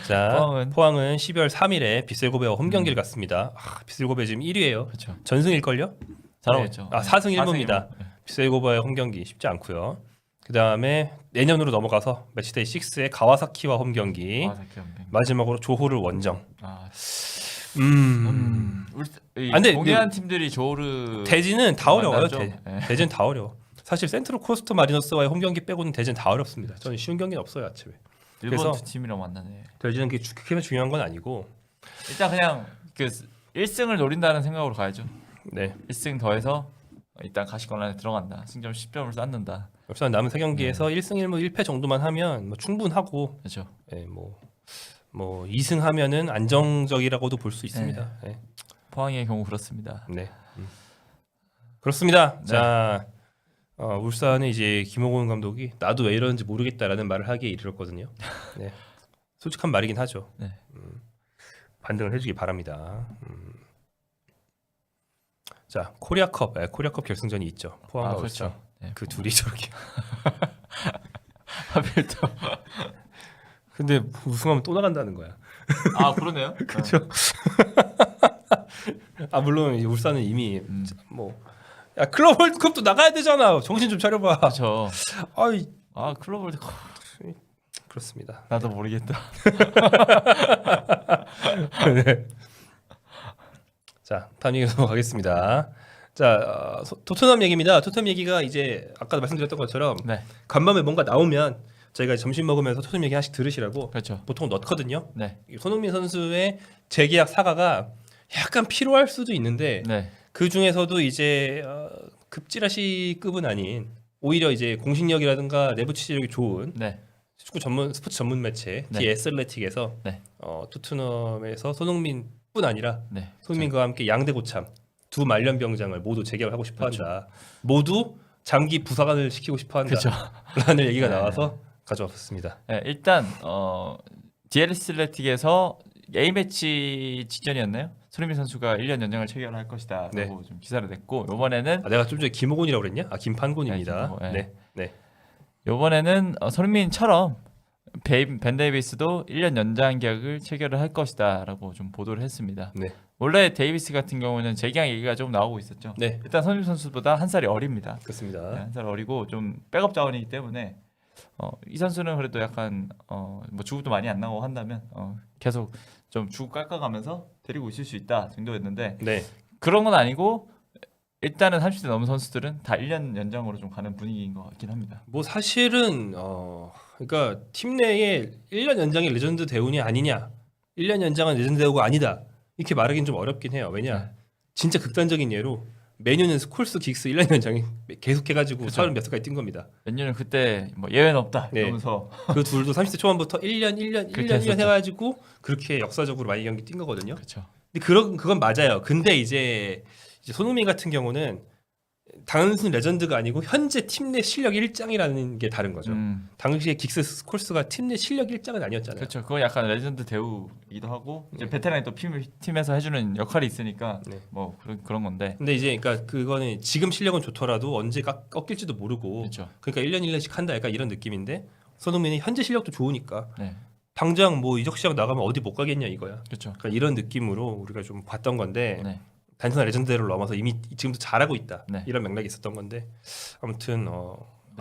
자, 포항은 12월 3일에 빗셀고베와 홈 경기를 갔습니다. 빗셀고베 지금 1위예요. 그렇죠. 전승일걸요? 잘하고 있죠. 4승 1무입니다. 빗셀고베의 홈 경기 쉽지 않고요. 그 다음에 내년으로 넘어가서 매치데이 6의 가와사키와 홈 경기. 마지막으로 조호르 원정. 근데 동해안 팀들이 조호르 대진은 다 어려워요. 네. 대진 다 어려워. 사실 센트럴 코스트 마리너스와의 홈 경기 빼고는 대진 다 어렵습니다. 저는 쉬운 경기는 없어요, 아침에. 일본 그래서 두 팀이랑 만나네. 대진은 그렇게 중요한 건 아니고 일단 그냥 그 1승을 노린다는 생각으로 가야죠. 네. 1승 더해서 일단 가시권 안에 들어간다. 승점 10점을 쌓는다. 우선 남은 3경기에서 1승 1무 1패 정도만 하면 뭐 충분하고 그렇죠. 네, 뭐 2승 하면은 안정적이라고도 볼 수 있습니다. 네. 포항의 경우 그렇습니다. 네. 그렇습니다. 네. 자, 울산은 이제 김호곤 감독이 나도 왜 이러는지 모르겠다라는 말을 하기에 이르렀거든요. 네. 솔직한 말이긴 하죠. 네. 반등을 해주기 바랍니다. 자, 코리아컵 결승전이 있죠. 포항과 울산. 그렇죠. 네. 그 둘이 저렇게. 하필 또. 근데 우승하면 또 나간다는 거야. 그러네요. 그렇죠. 물론 이 울산은 이미 야 클럽 월드컵도 나가야 되잖아. 정신 좀 차려봐. 그렇죠. 클럽 월드컵. 그렇습니다. 나도 모르겠다. 네. 자, 다음 얘기로 넘어가겠습니다. 자, 토트넘 얘기입니다. 토트넘 얘기가 이제 아까 말씀드렸던 것처럼 네. 간밤에 뭔가 나오면 저희가 점심 먹으면서 토트넘 얘기 하나씩 들으시라고 그렇죠. 보통 넣거든요. 네. 손흥민 선수의 재계약 사과가 약간 필요할 수도 있는데 네. 그 중에서도 이제 급지라시급은 아닌 오히려 이제 공식력이라든가 내부 취재력이 좋은 네. 축구 스포츠 전문 매체 네. 디 애슬레틱에서 네. 토트넘에서 손흥민뿐 아니라 네. 손흥민과 함께 양대 고참 두 말년 병장을 모두 재계약을 하고 싶어한다. 그렇죠. 모두 장기 부사관을 시키고 싶어한다. 그렇죠. 라는 얘기가 네. 나와서 가져왔습니다. 네, 일단 디에르슬레틱에서 A 매치 직전이었나요? 손흥민 선수가 1년 연장을 체결할 것이다라고 네. 좀 기사를 냈고 이번에는 내가 좀 전에 김호곤이라고 그랬냐? 김판곤입니다. 네, 김판곤, 네. 네. 이번에는 손흥민처럼 벤 데이비스도 1년 연장 계약을 체결을 할 것이다라고 좀 보도를 했습니다. 네. 원래 데이비스 같은 경우는 재계약 얘기가 좀 나오고 있었죠. 네. 일단 손흥민 선수보다 한 살이 어립니다. 그렇습니다. 네, 한 살 어리고 좀 백업 자원이기 때문에 이 선수는 그래도 약간 뭐 주급도 많이 안 나오고 한다면 계속 좀 주급 깎아가면서 데리고 있을 수 있다 정도였는데 네. 그런 건 아니고 일단은 30대 넘은 선수들은 다 1년 연장으로 좀 가는 분위기인 것 같긴 합니다. 뭐 사실은 그러니까 팀 내에 1년 연장의 레전드 대운이 아니냐, 1년 연장은 레전드 대우가 아니다 이렇게 말하기는 좀 어렵긴 해요. 왜냐, 네. 진짜 극단적인 예로 메뉴는 스콜스, 긱스 1년 연장이 계속해가지고 그쵸. 30몇 살까지 뛴 겁니다. 몇 년은 그때 뭐 예외는 없다 네. 이러면서 그 둘도 30대 초반부터 1년 그렇게 했었죠. 해가지고 그렇게 역사적으로 많이 경기 뛴 거거든요. 그렇죠. 근데 그건 맞아요. 근데 이제 손흥민 같은 경우는 단순 레전드가 아니고 현재 팀 내 실력 1장이라는 게 다른 거죠. 당시에 긱스, 스콜스가 팀 내 실력 1장은 아니었잖아요. 그렇죠. 그건 약간 레전드 대우이기도 하고 이제 네. 베테랑이 또 팀에서 해주는 역할이 있으니까 네. 뭐 그런 건데. 근데 이제 그러니까 그거는 지금 실력은 좋더라도 언제 꺾일지도 모르고 그렇죠. 그러니까 1년 1년씩 한다 약간 이런 느낌인데 손흥민이 현재 실력도 좋으니까 네. 당장 뭐 이적 시장 나가면 어디 못 가겠냐 이거야. 그렇죠. 그러니까 이런 느낌으로 우리가 좀 봤던 건데 네. 단순한 레전드를 넘어서 이미 지금도 잘하고 있다. 네. 이런 맥락이 있었던 건데 아무튼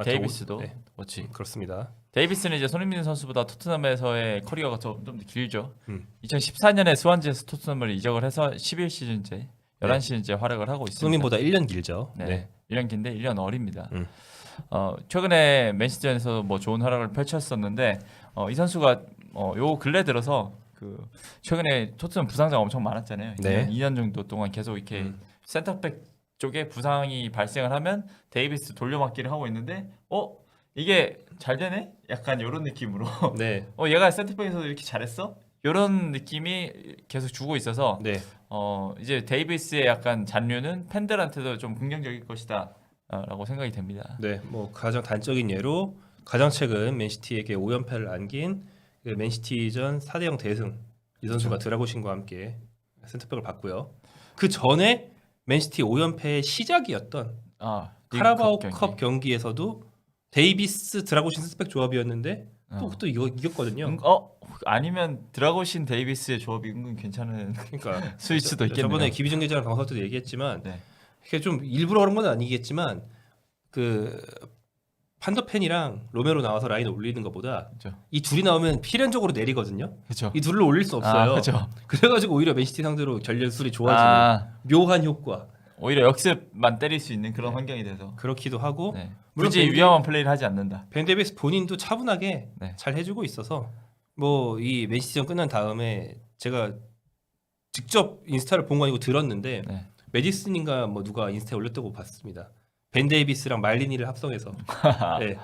데이비스도 네, 그렇지. 그렇습니다. 데이비스는 이제 손흥민 선수보다 토트넘에서의 커리어가 좀 더 길죠. 2014년에 스완지에서 토트넘을 이적을 해서 11시즌째, 11시즌째 활약을 하고 있습니다. 손흥민보다 1년 길죠. 네. 1년 긴데 1년 어립니다. 음. 최근에 맨시티전에서 뭐 좋은 활약을 펼쳤었는데 이 선수가 요 근래 들어서 그 최근에 토트넘 부상자가 엄청 많았잖아요. 네. 2년 정도 동안 계속 이렇게 센터백 쪽에 부상이 발생을 하면 데이비스 돌려막기를 하고 있는데 이게 잘 되네? 약간 이런 느낌으로 네. 얘가 센터백에서도 이렇게 잘했어? 이런 느낌이 계속 주고 있어서 네. 이제 데이비스의 약간 잔류는 팬들한테도 좀 긍정적일 것이다 라고 생각이 됩니다. 네. 뭐 가장 단적인 예로 가장 최근 맨시티에게 5연패를 안긴 그 맨시티전 4대0 대승 이 선수가 드라고신과 함께 센터백을 봤고요. 그 전에 맨시티 5연패의 시작이었던 카라바오컵 경기에서도 데이비스 드라고신 센터백 조합이었는데 또 이거 이겼거든요. 아니면 드라고신 데이비스의 조합이 은근 괜찮은 그러니까 스위치도 있겠네요. 저번에 기비전 계좌랑 방송 때도 얘기했지만 네. 이게 좀 일부러 그런 건 아니겠지만 그 판더펜이랑 로메로 나와서 라인 올리는 것보다 그렇죠. 이 둘이 나오면 필연적으로 내리거든요. 그렇죠. 이 둘을 올릴 수 없어요. 그렇죠. 그래가지고 오히려 맨시티 상대로 전력술이 좋아지는 묘한 효과. 오히려 역습만 때릴 수 있는 그런 환경이 돼서 그렇기도 하고 네. 물론 굳이 위험한 플레이를 하지 않는다. 벤 데이비스 본인도 차분하게 네. 잘 해주고 있어서 뭐 이 맨시티전 끝난 다음에 제가 직접 인스타를 본 거 아니고 들었는데 네. 메디슨인가 뭐 누가 인스타에 올렸다고 봤습니다. 벤 데이비스랑 말디니를 합성해서. 네.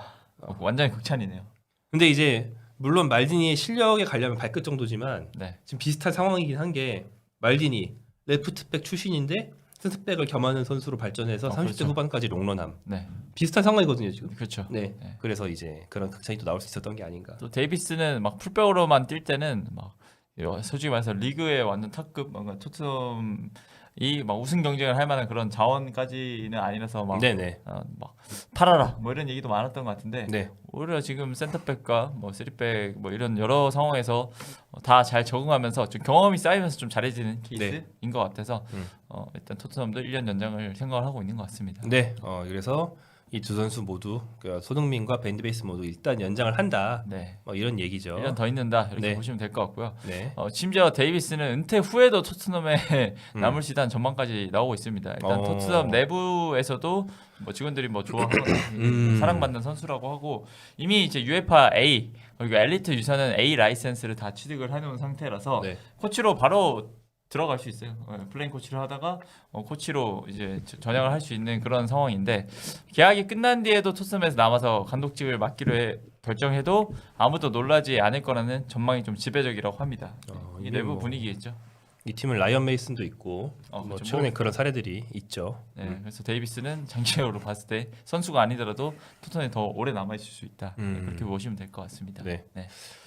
완전히 극찬이네요. 근데 이제 물론 말디니의 실력에 가려면 발끝 정도지만 네. 지금 비슷한 상황이긴 한 게 말디니 레프트백 출신인데 센터백을 겸하는 선수로 발전해서 30대 그렇죠. 후반까지 롱런함. 네. 비슷한 상황이거든요 지금. 그렇죠. 네. 네. 그래서 이제 그런 극찬이 또 나올 수 있었던 게 아닌가. 또 데이비스는 막 풀백으로만 뛸 때는 막 솔직히 말해서 리그의 완전 탑급 뭔가 토트넘이 막 우승 경쟁을 할 만한 그런 자원까지는 아니라서 막, 네네. 막 팔아라 뭐 이런 얘기도 많았던 것 같은데 네. 오히려 지금 센터백과 뭐 쓰리백 뭐 이런 여러 상황에서 다 잘 적응하면서 좀 경험이 쌓이면서 좀 잘해지는 케이스인 것 같아서 일단 토트넘도 1년 연장을 생각을 하고 있는 것 같습니다. 네. 그래서 이 두 선수 모두 그러니까 손흥민과 벤 데이비스 모두 일단 연장을 한다. 네. 뭐 이런 얘기죠. 1년 더 있는다 이렇게 네. 보시면 될 것 같고요. 네. 심지어 데이비스는 은퇴 후에도 토트넘에 남을 수 있다는 전망까지 나오고 있습니다. 일단 토트넘 내부에서도 뭐 직원들이 뭐 좋아하는 사랑받는 선수라고 하고 이미 이제 UEFA A 그리고 엘리트 유사는 A 라이센스를 다 취득을 해놓은 상태라서 네. 코치로 바로 들어갈 수 있어요. 플레인 코치를 하다가 코치로 이제 전향을 할 수 있는 그런 상황인데 계약이 끝난 뒤에도 토트넘에서 남아서 감독직을 맡기로 결정해도 아무도 놀라지 않을 거라는 전망이 좀 지배적이라고 합니다. 이 이게 내부 뭐 분위기겠죠. 이 팀은 라이언 메이슨도 있고 뭐 그렇죠. 최근에 그런 사례들이 있죠. 네, 그래서 데이비스는 장기적으로 봤을 때 선수가 아니더라도 토트넘에 더 오래 남아 있을 수 있다. 그렇게 보시면 될 것 같습니다. 네.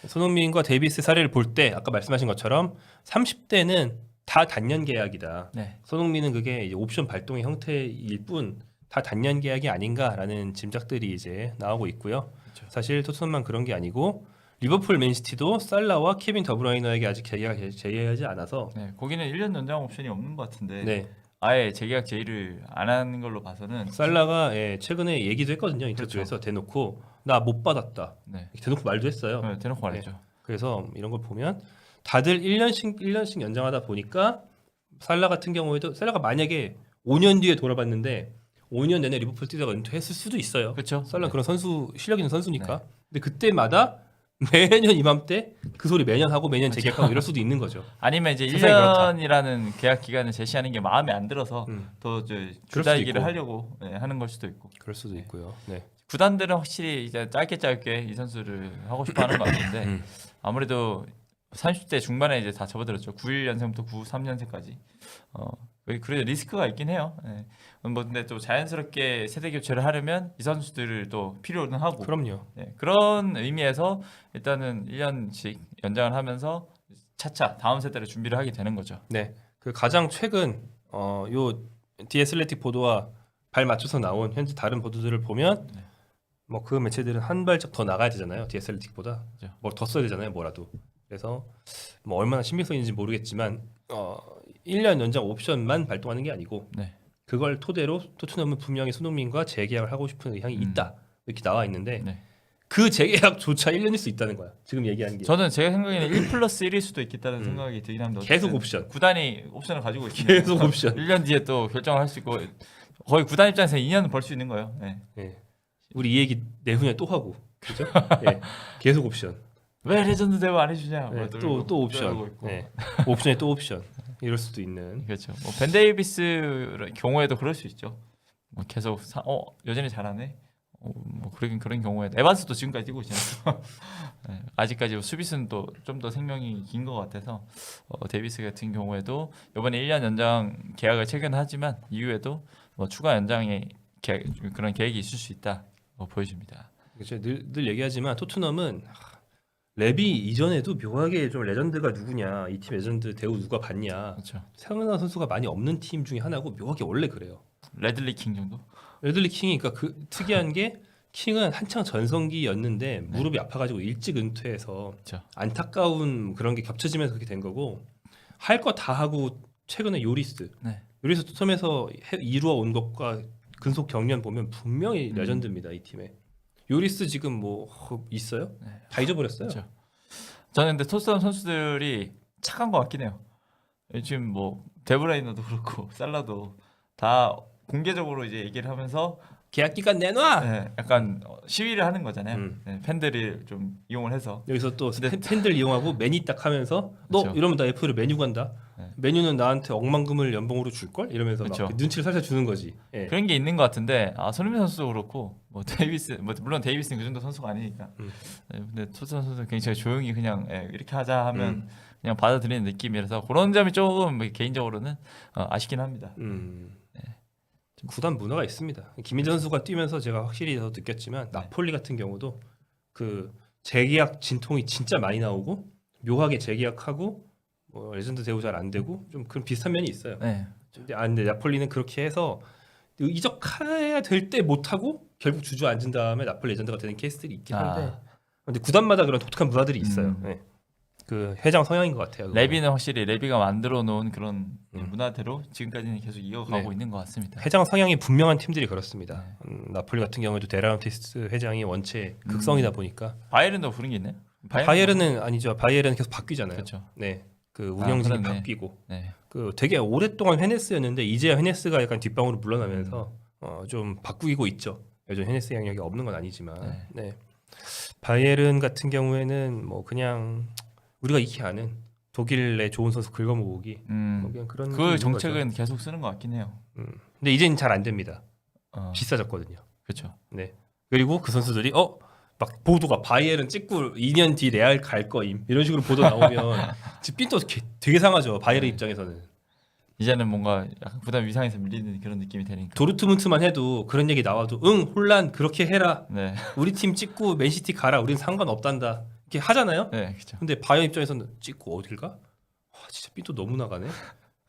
손흥민과 데이비스 사례를 볼 때 아까 말씀하신 것처럼 30대는 다 단년 계약이다. 네. 손흥민은 그게 이제 옵션 발동의 형태일 뿐 다 단년 계약이 아닌가라는 짐작들이 이제 나오고 있고요. 그렇죠. 사실 토트넘만 그런 게 아니고 리버풀, 맨시티도 살라와 케빈 더브라이너에게 아직 계약을 제의하지 않아서 네. 거기는 1년 연장 옵션이 없는 것 같은데 네. 아예 재계약 제의를 안 하는 걸로 봐서는 살라가 최근에 얘기도 했거든요. 인터뷰에서 대놓고 나 못 받았다. 네. 대놓고 말도 했어요. 네, 대놓고 말했죠. 그래서 이런 걸 보면 다들 1년씩 연장하다 보니까 살라 같은 경우에도 살라가 만약에 5년 뒤에 돌아봤는데 5년 내내 리버풀 뛰다가 은퇴했을 수도 있어요. 그렇죠. 살라 네. 그런 선수 실력 있는 선수니까. 근데 그때마다 매년 이맘때 그 소리 매년 하고 매년 재계약하고 이럴 수도 있는 거죠. 아니면 이제 세상이 그렇다. 1년이라는 계약 기간을 제시하는 게 마음에 안 들어서 더 그럴 주다 수도 얘기를 있고. 하려고 하는 걸 수도 있고. 그럴 수도 있고요. 네. 구단들은 확실히 이제 짧게 이 선수를 하고 싶어하는 것 같은데 아무래도 30대 중반에 이제 다 접어들었죠. 91년생부터 93년생까지. 그래도 리스크가 있긴 해요. 네. 뭐 근데 또 자연스럽게 세대 교체를 하려면 이 선수들을 또 필요는 하고. 그럼요. 네. 그런 의미에서 일단은 1년씩 연장을 하면서 차차 다음 세대를 준비를 하게 되는 거죠. 네. 그 가장 최근 요 디애슬레틱 보도와 발 맞춰서 나온 현재 다른 보도들을 보면 네. 뭐 그 매체들은 한 발짝 더 나가야 되잖아요. 디애슬레틱보다 그렇죠. 뭘 더 써야 되잖아요. 뭐라도. 그래서 뭐 얼마나 신빙성인지 모르겠지만 1년 연장 옵션만 발동하는 게 아니고 네. 그걸 토대로 토트넘은 분명히 손흥민과 재계약을 하고 싶은 의향이 있다. 이렇게 나와 있는데 네. 그 재계약조차 1년일 수 있다는 거야. 지금 얘기하는 게. 저는 제가 생각에는 1+1일 수도 있겠다는 생각이 들긴 합니다. 계속 어쨌든 옵션. 구단이 옵션을 가지고 있으니까 계속 옵션. 1년 뒤에 또 결정을 할 수 있고 거의 구단 입장에서 2년은 벌 수 있는 거예요. 네. 예. 우리 이 얘기 내후년에 또 하고. 그죠? 예. 계속 옵션. 왜 레전드 대우 안 해주냐? 네, 뭐 또 이러고 옵션. 있고. 네. 옵션에 또 옵션. 이럴 수도 있는. 그렇죠. 뭐 벤 데이비스 경우에도 그럴 수 있죠. 뭐 계속 여전히 잘하네. 뭐 그런 경우에 에반스도 지금까지 뛰고 있잖아요. 네, 아직까지 수비수는 또 좀 더 생명이 긴 것 같아서 데이비스 같은 경우에도 이번에 1년 연장 계약을 체결하지만 이후에도 뭐 추가 연장의 그런 계획이 있을 수 있다 보여집니다. 그렇죠. 늘 얘기하지만 토트넘은 레비 이전에도 묘하게 좀 레전드가 누구냐, 이 팀 레전드 대우 누가 받냐, 그렇죠. 생각나는 선수가 많이 없는 팀 중에 하나고 묘하게 원래 그래요. 레들리 킹 정도? 레들리 킹이 그러니까 그 특이한 게 킹은 한창 전성기였는데 무릎이 아파가지고 일찍 은퇴해서 그렇죠. 안타까운 그런 게 겹쳐지면서 그렇게 된 거고 할 거 다 하고 최근에 요리스 네. 토트넘에서 이루어 온 것과 근속 경련 보면 분명히 레전드입니다. 이 팀에 요리스 지금 뭐 있어요? 네. 다 잊어버렸어요. 그렇죠. 저는 근데 토트넘 선수들이 착한 것 같긴 해요. 지금 뭐 데브라이너도 그렇고 살라도 다 공개적으로 이제 얘기를 하면서 계약 기간 내놔. 네, 약간 시위를 하는 거잖아요. 음. 네, 팬들을 좀 이용을 해서. 여기서 또 근데- 팬들 이용하고 매니 딱 하면서 너 그렇죠. 이러면 나 F를 메뉴 간다. 네. 메뉴는 나한테 억만금을 연봉으로 줄 걸? 이러면서 막 그렇죠. 눈치를 살살 주는 거지. 예. 그런 게 있는 것 같은데 손흥민 선수도 그렇고 뭐 데이비스 뭐 물론 데이비스는 그 정도 선수가 아니니까. 네, 근데 토트넘 선수 굉장히 조용히 그냥 이렇게 하자 하면 그냥 받아들이는 느낌이라서 그런 점이 조금 개인적으로는 아쉽긴 합니다. 구단 문화가 있습니다. 김민재 선수가 뛰면서 제가 확실히 더 느꼈지만 나폴리 같은 경우도 그 재계약 진통이 진짜 많이 나오고 묘하게 재계약하고 뭐 레전드 대우 잘 안 되고 좀 그런 비슷한 면이 있어요. 네. 근데 나폴리는 그렇게 해서 이적해야 될 때 못하고 결국 주저앉은 다음에 나폴리 레전드가 되는 케이스들이 있긴 한데 근데 구단마다 그런 독특한 문화들이 있어요. 네. 그 회장 성향인 것 같아요. 그거는. 레비는 확실히 레비가 만들어 놓은 그런 문화대로 지금까지는 계속 이어가고 있는 것 같습니다. 회장 성향이 분명한 팀들이 그렇습니다. 나폴리 같은 경우에도 데라운티스 회장이 원체 극성이다 보니까 바이에른도 그런 게 있네. 바이에른은 아니죠. 바이에른 계속 바뀌잖아요. 그렇죠. 네, 그 운영진이 그렇네. 바뀌고 네. 그 되게 오랫동안 헤네스였는데 이제야 헤네스가 약간 뒷방으로 물러나면서 좀 바꾸고 있죠. 요즘 헤네스 영역이 없는 건 아니지만 네. 바이에른 같은 경우에는 뭐 그냥 우리가 익히 아는 독일 내 좋은 선수 긁어모으기 뭐 그냥 그런 그 정책은 계속 쓰는 것 같긴 해요. 근데 이제는 잘 안 됩니다. 비싸졌거든요. 그렇죠. 네. 그리고 그 선수들이 막 보도가 바이에른 찍고 2년 뒤 레알 갈 거임 이런 식으로 보도 나오면 지금 삔또 되게 상하죠. 바이에른 입장에서는. 이제는 뭔가 약간 부담 위상에서 밀리는 그런 느낌이 되니까. 도르트문트만 해도 그런 얘기 나와도 혼란 그렇게 해라. 네. 우리 팀 찍고 맨시티 가라. 우린 상관없단다. 이렇게 하잖아요. 네, 그렇죠. 근데 바이에른 입장에서는 찍고 어딜 가? 진짜 삔또 너무 나가네.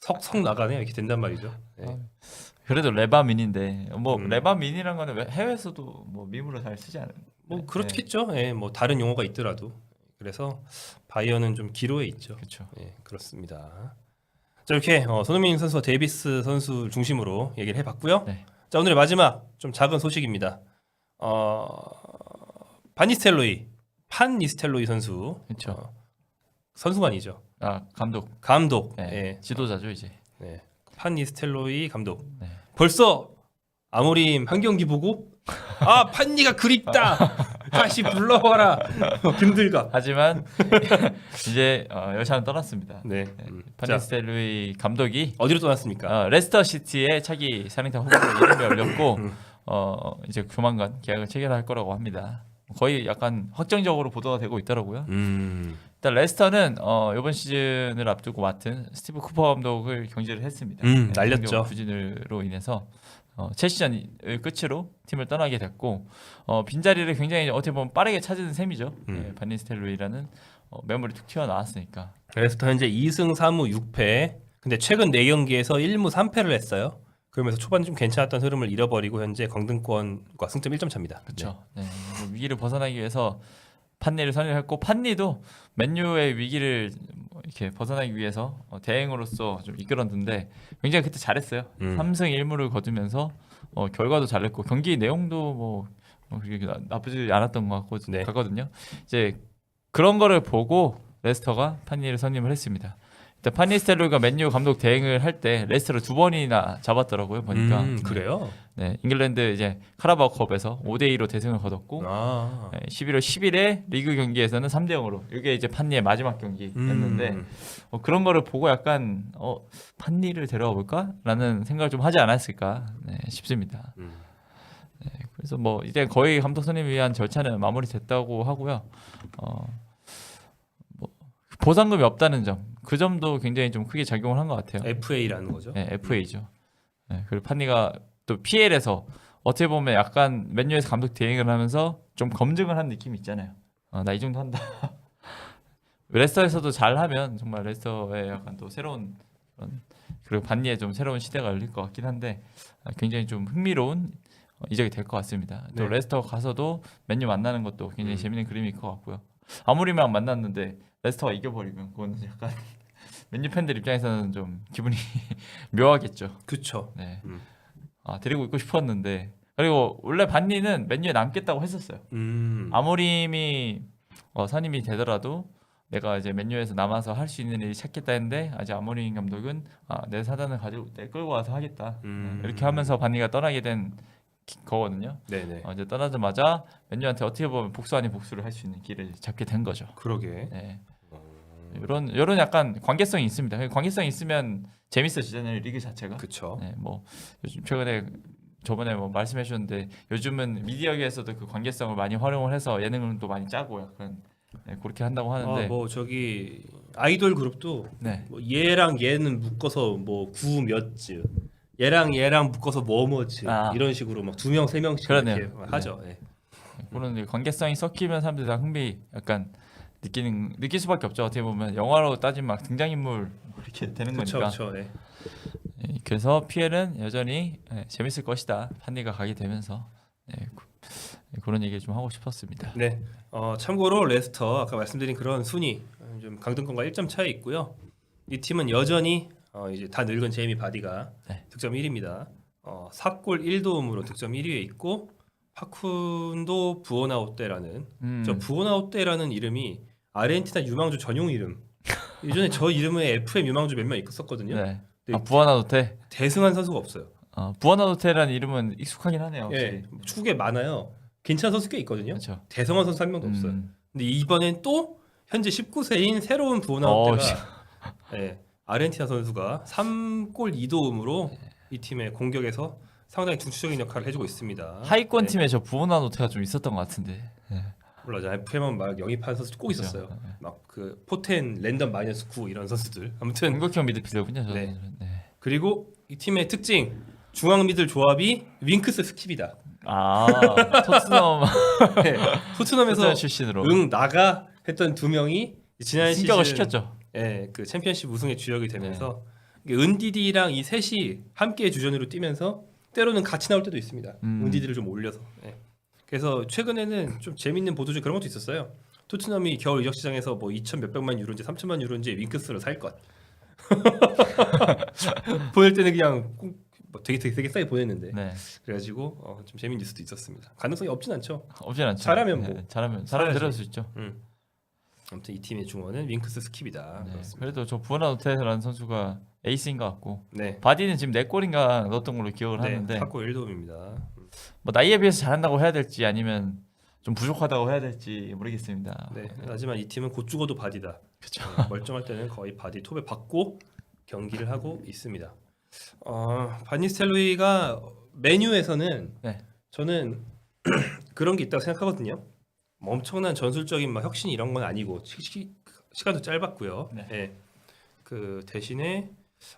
석석 나가네 이렇게 된단 말이죠. 네. 그래도 레바민인데 뭐 음. 레바민이란 거는 해외에서도 뭐 밈으로 잘 쓰지 않은. 뭐 그렇겠죠. 예, 뭐 다른 용어가 있더라도. 그래서 바이어는 좀 기로에 있죠. 그렇죠. 예, 그렇습니다. 자 이렇게 손흥민 선수와 데이비스 선수 중심으로 얘기를 해봤고요. 네. 자 오늘의 마지막 좀 작은 소식입니다. 바니스텔로이 판니스텔로이 선수. 그렇죠. 선수가 아니죠. 아 감독. 감독. 네. 예. 지도자죠 이제. 네. 판니스텔로이 감독. 네. 벌써 아모림 한 경기 보고 아 판니가 그립다. 다시 불러와라. 김들가. 하지만 이제 여차는 떠났습니다. 네. 파니스텔로이 감독이 어디로 떠났습니까? 레스터 시티의 차기 사령탑 후보로 이름이 올렸고 이제 조만간 계약을 체결할 거라고 합니다. 거의 약간 확정적으로 보도가 되고 있더라고요. 일단 레스터는 이번 시즌을 앞두고 맡은 스티브 쿠퍼 감독을 경질을 했습니다. 날렸죠. 부진으로 인해서 최시전을 끝으로 팀을 떠나게 됐고 빈자리를 굉장히 어떻게 보면 빠르게 찾은 셈이죠. 바니스텔로이라는 매물이 툭 튀어나왔으니까. 레스터 현재 2승 3무 6패. 근데 최근 4경기에서 1무 3패를 했어요. 그러면서 초반 좀 괜찮았던 흐름을 잃어버리고 현재 강등권과 승점 1점 차입니다. 그렇죠. 네. 위기를 벗어나기 위해서 판니를 선임했고 판니도 맨유의 위기를 이렇게 벗어나기 위해서 대행으로서 좀 이끌었는데 굉장히 그때 잘했어요. 3승 1무를 거두면서 결과도 잘했고 경기 내용도 뭐 그렇게 나쁘지 않았던 것 같거든요. 이제 그런 거를 보고 레스터가 판니를 선임을 했습니다. 일단 판니스텔로이가 맨유 감독 대행을 할 때 레스터를 2번이나 잡았더라고요. 보니까. 그래요? 네, 잉글랜드 이제 카라바오컵에서 5대2로 대승을 거뒀고 11월 10일에 리그 경기에서는 3대0으로 이게 이제 판니의 마지막 경기였는데 그런 거를 보고 약간 판니를 데려와 볼까라는 생각을 좀 하지 않았을까 싶습니다. 네, 그래서 뭐 이제 거의 감독 선임을 위한 절차는 마무리됐다고 하고요. 뭐 보상금이 없다는 점, 그 점도 굉장히 좀 크게 작용을 한 것 같아요. FA라는 거죠. 네, FA죠. 네, 그리고 판니가 또 PL에서 어떻게 보면 약간 맨유에서 감독 대행을 하면서 좀 검증을 한 느낌이 있잖아요. 나 이 정도 한다. 레스터에서도 잘하면 정말 레스터의 약간 또 새로운 그리고 반니에 좀 새로운 시대가 열릴 것 같긴 한데 굉장히 좀 흥미로운 이적이 될 것 같습니다. 또 네. 레스터 가서도 맨유 만나는 것도 굉장히 재밌는 그림일 것 같고요. 아무리랑 만났는데 레스터가 이겨버리면 그건 약간 맨유 팬들 입장에서는 좀 기분이 묘하겠죠. 그렇죠. 네. 데리고 있고 싶었는데 그리고 원래 반니는 맨유에 남겠다고 했었어요. 아모림이 선임이 되더라도 내가 이제 맨유에서 남아서 할 수 있는 일이 찾겠다 했는데 아직 아모림 감독은 내 사단을 가지고 끌고 와서 하겠다. 이렇게 하면서 반니가 떠나게 된 거거든요. 네네. 이제 떠나자마자 맨유한테 어떻게 보면 복수 아닌 복수를 할 수 있는 길을 잡게 된 거죠. 그러게. 네. 이런 약간 관계성이 있습니다. 관계성이 있으면 재밌어지잖아요 리그 자체가. 그렇죠. 네, 뭐 요즘 저번에 뭐 말씀해 주셨는데 요즘은 미디어계에서도 그 관계성을 많이 활용을 해서 예능을 또 많이 짜고 약간 그렇게 한다고 하는데 뭐 저기 아이돌 그룹도 네. 뭐 얘랑 얘는 묶어서 뭐 구 몇즈 얘랑 묶어서 뭐뭐즈 이런 식으로 막 2명 3명씩 그러네요. 이렇게 하죠. 네. 그런 관계성이 섞이면 사람들이 다 흥미 약간 느낄 수밖에 없죠. 어떻게 보면 영화로 따지면 막 등장인물 이렇게 되는 거니까. 그렇죠. 네. 그래서 PL은 여전히 재밌을 것이다. 판니가 가게 되면서 그런 얘기 좀 하고 싶었습니다. 네. 참고로 레스터 아까 말씀드린 그런 순위 좀 강등권과 1점 차이 있고요. 이 팀은 여전히 이제 다 늙은 제이미 바디가 득점 1위입니다. 4골 1도움으로 득점 1위에 있고 파쿤도 부오나우떼라는 저 부오나우떼라는 이름이 아르헨티나 유망주 전용 이름. 예전에 저 이름의 FM 유망주 몇 명 있었거든요. 네. 부아나도테 대승한 선수가 없어요. 부아나도테라는 이름은 익숙하긴 하네요. 예, 축구에 많아요. 괜찮은 선수 꽤 있거든요. 그렇죠. 대성한 선수 한 명도 없어요. 근데 이번엔 또 현재 19세인 새로운 부오나우테가 아르헨티나 선수가 3골 2도움으로 이 팀의 공격에서 상당히 중추적인 역할을 해주고 있습니다. 하위권 팀에 저 부오나도테가 좀 있었던 것 같은데. 몰라요. FM은 막 영입한 선수 꼭 있었어요. 막 그 포텐 랜덤 마이너스 9 이런 선수들. 아무튼 공격형 미드필더군요. 네. 그리고 이 팀의 특징 중앙 미들 조합이 윙크스 스킵이다. 토트넘 토트넘에서 출신으로 나가 했던 2명이 지난 승격을 시즌 시켰죠. 그 챔피언십 우승의 주역이 되면서 은디디랑 이 셋이 함께 주전으로 뛰면서 때로는 같이 나올 때도 있습니다. 은디디를 좀 올려서. 예. 그래서 최근에는 좀 재밌는 보도 중 그런 것도 있었어요. 토트넘이 겨울 이적 시장에서 뭐 2천 몇백만 유로인지 3천만 유로인지 윙크스를 살 것. 보낼 때는 그냥 뭐 되게 싸게 보냈는데. 네. 그래가지고 좀 재밌는 뉴스도 있었습니다. 가능성이 없진 않죠. 없진 않죠. 잘하면 뭐. 네, 잘하면 잘하지. 들을 수 있죠. 아무튼 이 팀의 중원은 윙크스 스킵이다. 네. 그렇습니다. 그래도 저 부에나노테라는 선수가 에이스인 것 같고 네. 바디는 지금 4골인가 넣었던 걸로 기억을 하는데 4골 1도움입니다. 뭐 나이에 비해서 잘한다고 해야 될지 아니면 좀 부족하다고 해야 될지 모르겠습니다. 네. 하지만 이 팀은 곧 죽어도 바디다. 그렇죠. 멀쩡할 때는 거의 바디 톱에 박고 경기를 하고 있습니다. 바니스텔로이가 메뉴에서는 네. 저는 그런 게 있다고 생각하거든요. 뭐 엄청난 전술적인 막 혁신 이런 건 아니고 시간도 짧았고요. 네. 네. 그 대신에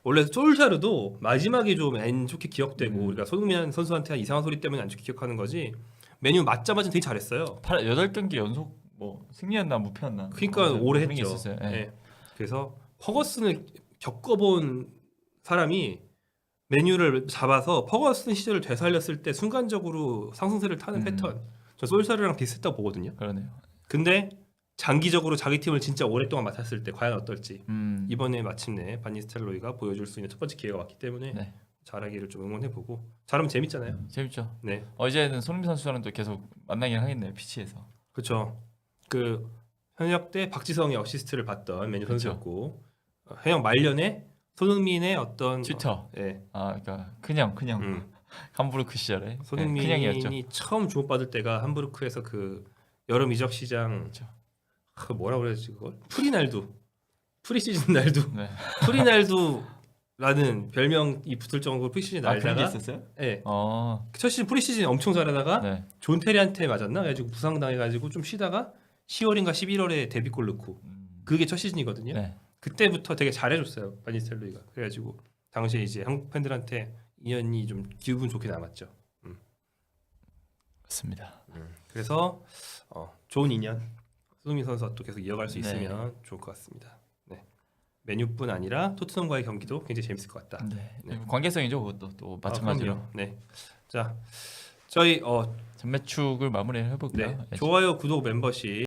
원래 솔샤르도 마지막에 좀 안 좋게 기억되고 우리가 손흥민 선수한테 이상한 소리 때문에 안 좋게 기억하는 거지. 메뉴 맞자마자 되게 잘했어요. 8경기 연속 뭐 승리였나 무패였나? 그러니까 뭐 오래 그런 게 했죠. 있었어요. 네. 네. 그래서 퍼거슨을 겪어본 사람이 메뉴를 잡아서 퍼거슨 시절을 되살렸을 때 순간적으로 상승세를 타는 패턴. 저 솔샤르랑 비슷했다고 보거든요. 그러네요. 근데 장기적으로 자기 팀을 진짜 오랫동안 맡았을 때 과연 어떨지 이번에 마침내 바니스텔로이가 보여줄 수 있는 첫 번째 기회가 왔기 때문에 네. 잘하기를 좀 응원해보고 잘하면 재밌잖아요. 재밌죠. 네, 어제는 손흥민 선수랑 또 계속 만나긴 하겠네요. 피치에서. 그렇죠. 그 현역 때 박지성의 어시스트를 받던 메뉴 그쵸. 선수였고 현역 말년에 손흥민의 어떤 트위터. 예, 그러니까 그냥 함부르크 시절에 그냥이었죠. 손흥민이 처음 주목받을 때가 함부르크에서 그 여름 이적 시장 그렇죠. 그 뭐라 그래야지 그걸 프리시즌 날두 네. 프리날두라는 별명이 붙을 정도로 프리시즌 그런 게 날다가 있었어요? 예, 어. 첫 시즌 프리시즌 엄청 잘하다가 네. 존 테리한테 맞았나 그래가지고 부상당해가지고 좀 쉬다가 10월인가 11월에 데뷔골 넣고 그게 첫 시즌이거든요. 네. 그때부터 되게 잘해줬어요 바니스텔로이가. 그래가지고 당시에 이제 한국 팬들한테 인연이 좀 기분 좋게 남았죠. 맞습니다. 그래서 좋은 인연 손흥민 선수와 또 계속 이어갈 수 네. 있으면 좋을 것 같습니다. 네. 메뉴뿐 아니라 토트넘과의 경기도 굉장히 재밌을 것 같다. 네. 네. 관계성이죠. 그것도 또 마찬가지로. 그럼요. 네. 자, 저희 전매축을 마무리해 볼까요? 네. 좋아요, 구독, 멤버십